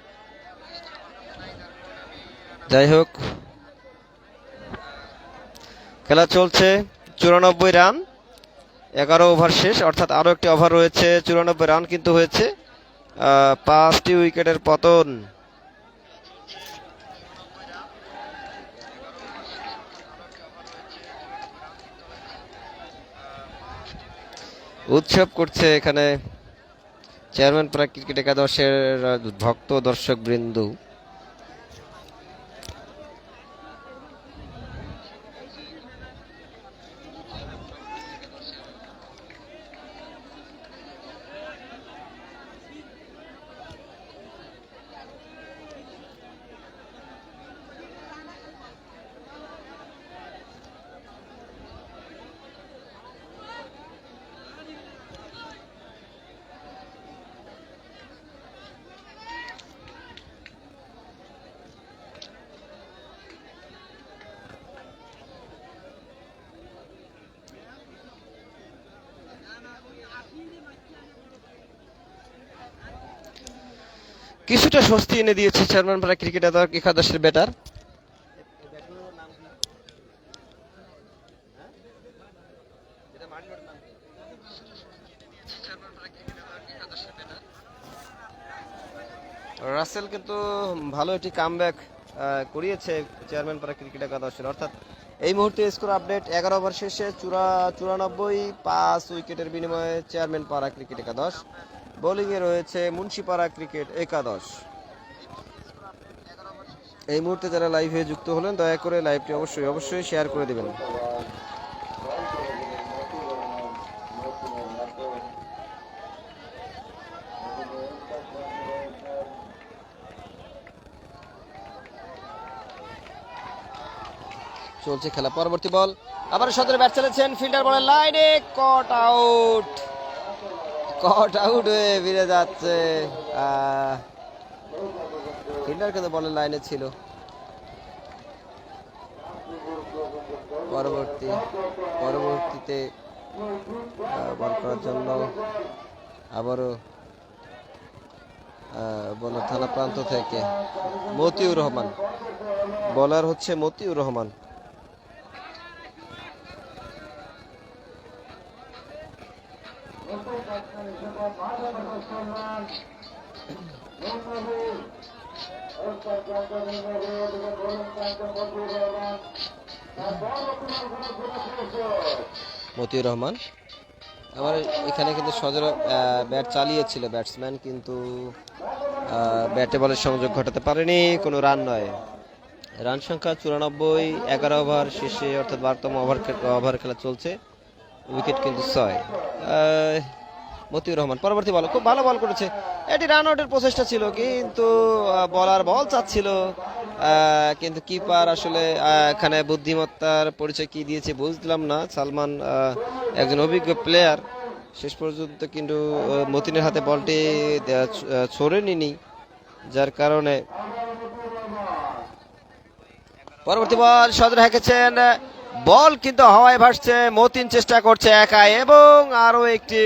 যাই হোক, খেলা চলছে, 94 রান 11 ওভার শেষ, অর্থাৎ আরো একটি ওভার রয়েছে। 94 রান কিন্তু হয়েছে। 5টি উইকেটের পতন। উৎসব করছে এখানে চেয়ারম্যান পাড়া ক্রিকেট একাদশের ভক্ত দর্শক বৃন্দ। কিছুটা স্বস্তি এনে দিয়েছে চেয়ারম্যান পাড়া ক্রিকেট একাদশের ব্যাটার। রাসেল কিন্তু ভালো একটি কামব্যাক করিয়েছে চেয়ারম্যান পাড়া ক্রিকেট একাদশের। অর্থাৎ এই মুহূর্তে স্কোর আপডেট 11 ওভার শেষে 94, 5 উইকেটের বিনিময়ে চেয়ারম্যান পাড়া ক্রিকেট একাদশ। বোলিংয়ে রয়েছে মুন্সিপাড়া ক্রিকেট একাদশ। এই মুহূর্তে যারা লাইভে যুক্ত হলেন দয়া করে লাইভটি অবশ্যই শেয়ার করে দেবেন। চলছে খেলা, পরবর্তী বল, আবার সদরে ব্যাট চালাচ্ছেন, ফিল্ডার বলের লাইনে কট আউট হয়ে ফিরে যাচ্ছে। ফিল্ডার কিন্তু বলের লাইনে ছিল। পরবর্তীতে বল করার জন্য আবারও বলার থানা প্রান্ত থেকে মতিউর রহমান, বলার হচ্ছে মতিউর রহমান। মতিউর রহমান আমার এখানে কিন্তু সজোরে ব্যাট চালিয়েছিল ব্যাটসম্যান, কিন্তু ব্যাটে বলের সংযোগ ঘটাতে পারেনি, কোনো রান নয়। রান সংখ্যা 94, 11 ওভার শেষে, অর্থাৎ 12তম ওভার খেলা চলছে। উইকেট কিন্তু 6। মতিউর রহমান পরবর্তী বল, খুব ভালো বল করেছে। এটি রান আউটের প্রচেষ্টা ছিল, কিন্তু বলার বল চাচ্ছিল, কিন্তু কিপার আসলে এখানে বুদ্ধিমত্তার পরিচয় কি দিয়েছে বুঝলাম না। সালমান একজন অভিজ্ঞ প্লেয়ার, শেষ পর্যন্ত কিন্তু মতিনের হাতে বলটি ছড়ে নিনি, যার কারণে পরবর্তী বল সদরে হেঁকেছেন, বল কিন্তু হাওয়ায় ভাসছে। মতিন চেষ্টা করছে একাই এবং আরো একটি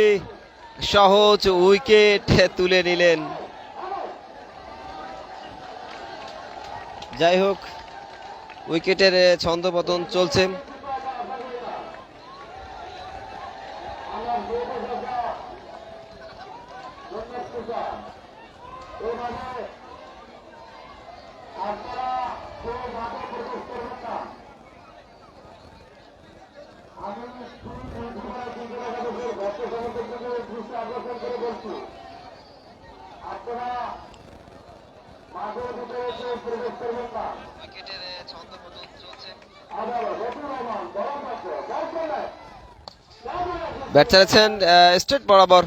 সহজ উইকেট তুলে নিলেন। যাই হোক, উইকেটের ছন্দপতন চলছে। ব্যাট চালাচ্ছেন স্ট্রেট বরাবর,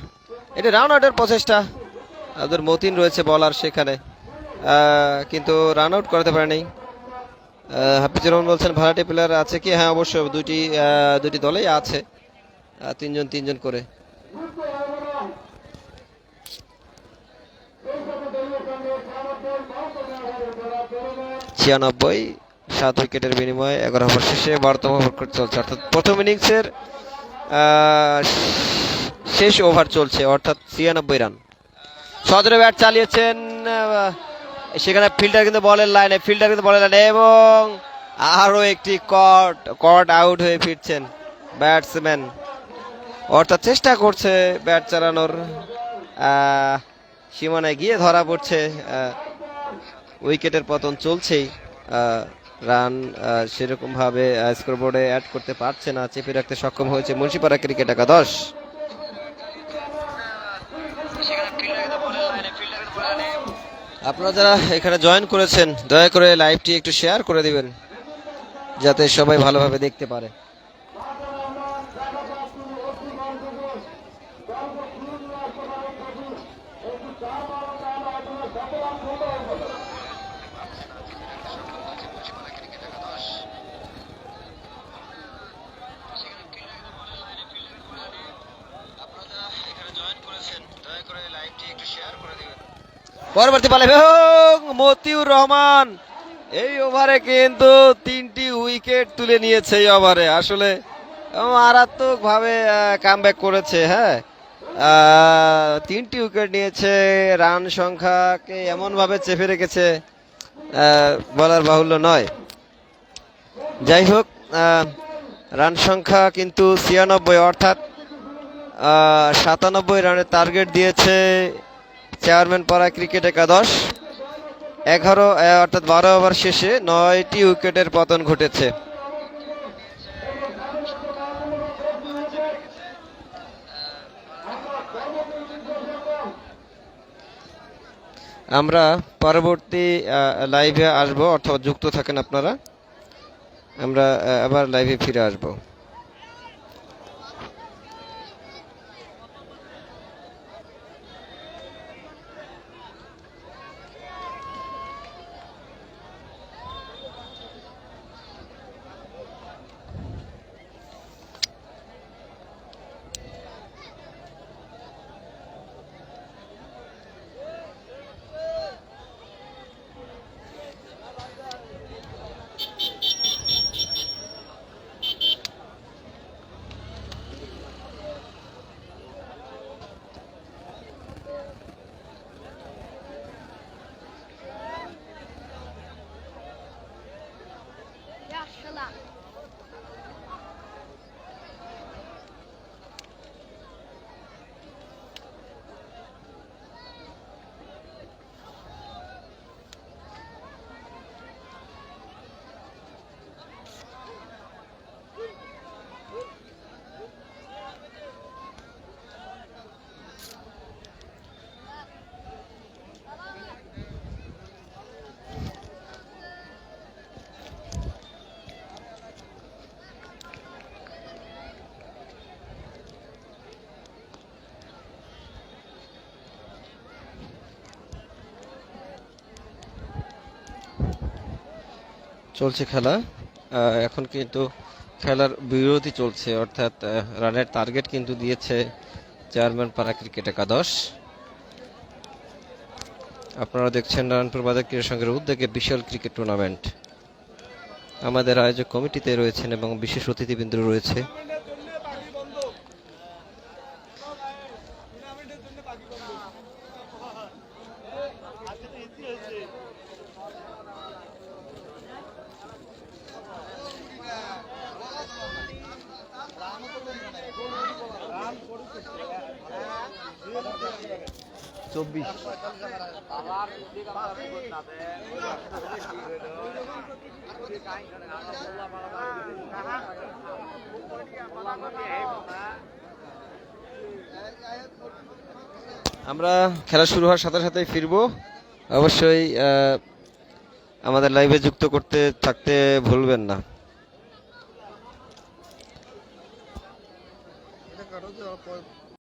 এটি রান আউটের প্রচেষ্টা। আমাদের মতিন রয়েছে বলার সেখানে, কিন্তু রান আউট করতে পারেনি। হাফিজুর রহমান বলছেন ভাড়াটে প্লেয়ার আছে কি? হ্যাঁ অবশ্যই, দুটি দলেই আছে, তিনজন করে। ছিয়ানব্বই, 7 উইকেটের বিনিময়ে 11 ওভার শেষে 12তম ওভার চলছে, অর্থাৎ প্রথম ইনিংসের শেষ ওভার চলছে, অর্থাৎ 96 রান। সদরে ব্যাট চালিয়েছেন, সেখানে ফিল্ডার কিন্তু বলের লাইনে, এবং আরো একটি কট আউট হয়ে ফিরছেন ব্যাটসম্যান। অর্থাৎ চেষ্টা করছে ব্যাট চালানোর, সীমানায় গিয়ে ধরা পড়ছে। উইকেটের পতন চলছেই। রান সেরকম ভাবে স্কোরবোর্ডে অ্যাড করতে পারছে না, চেপে রাখতে সক্ষম হয়েছে মুন্সিপাড়া ক্রিকেট একাদশ। আপনারা যারা এখানে জয়েন করেছেন দয়া করে লাইভটি একটু শেয়ার করে দিবেন যাতে সবাই ভালোভাবে দেখতে পারে। পরবর্তী বলে মতিউর রহমান এই ওভারে কিন্তু 3টি উইকেট তুলে নিয়েছে। এই ওভারে আসলে মারাত্মক ভাবে কামব্যাক করেছে। হ্যাঁ, 3টি উইকেট নিয়েছে, রান সংখ্যাকে এমন ভাবে চেপে রেখেছে বলার বাহুল্য নয়। যাই হোক, রান সংখ্যা কিন্তু 96, অর্থাৎ 97 রানের টার্গেট দিয়েছে চেয়ারম্যান পাড়া ক্রিকেট একাদশ। 11 অর্থাৎ 12 ওভার শেষে 9টি উইকেটের পতন ঘটেছে। আমরা পরবর্তী লাইভে আসবো, অথবা যুক্ত থাকেন আপনারা, আমরা আবার লাইভে ফিরে আসবো। চলছে খেলা, এখন কিন্তু খেলার বিরতি চলছে, অর্থাৎ রানের টার্গেট কিন্তু দিয়েছে চেয়ারম্যান পাড়া ক্রিকেট একাদশ। আপনারা দেখছেন নারায়ণপুর বাজার ক্রীড়া সংঘের উদ্যোগে বিশাল ক্রিকেট টুর্নামেন্ট। আমাদের আয়োজক কমিটিতে রয়েছেন এবং বিশেষ অতিথিবৃন্দ রয়েছে। আমরা খেলা শুরু হওয়ার সাথে সাথেই ফিরবো। অবশ্যই আমাদের লাইভে যুক্ত করতে থাকতে ভুলবেন না।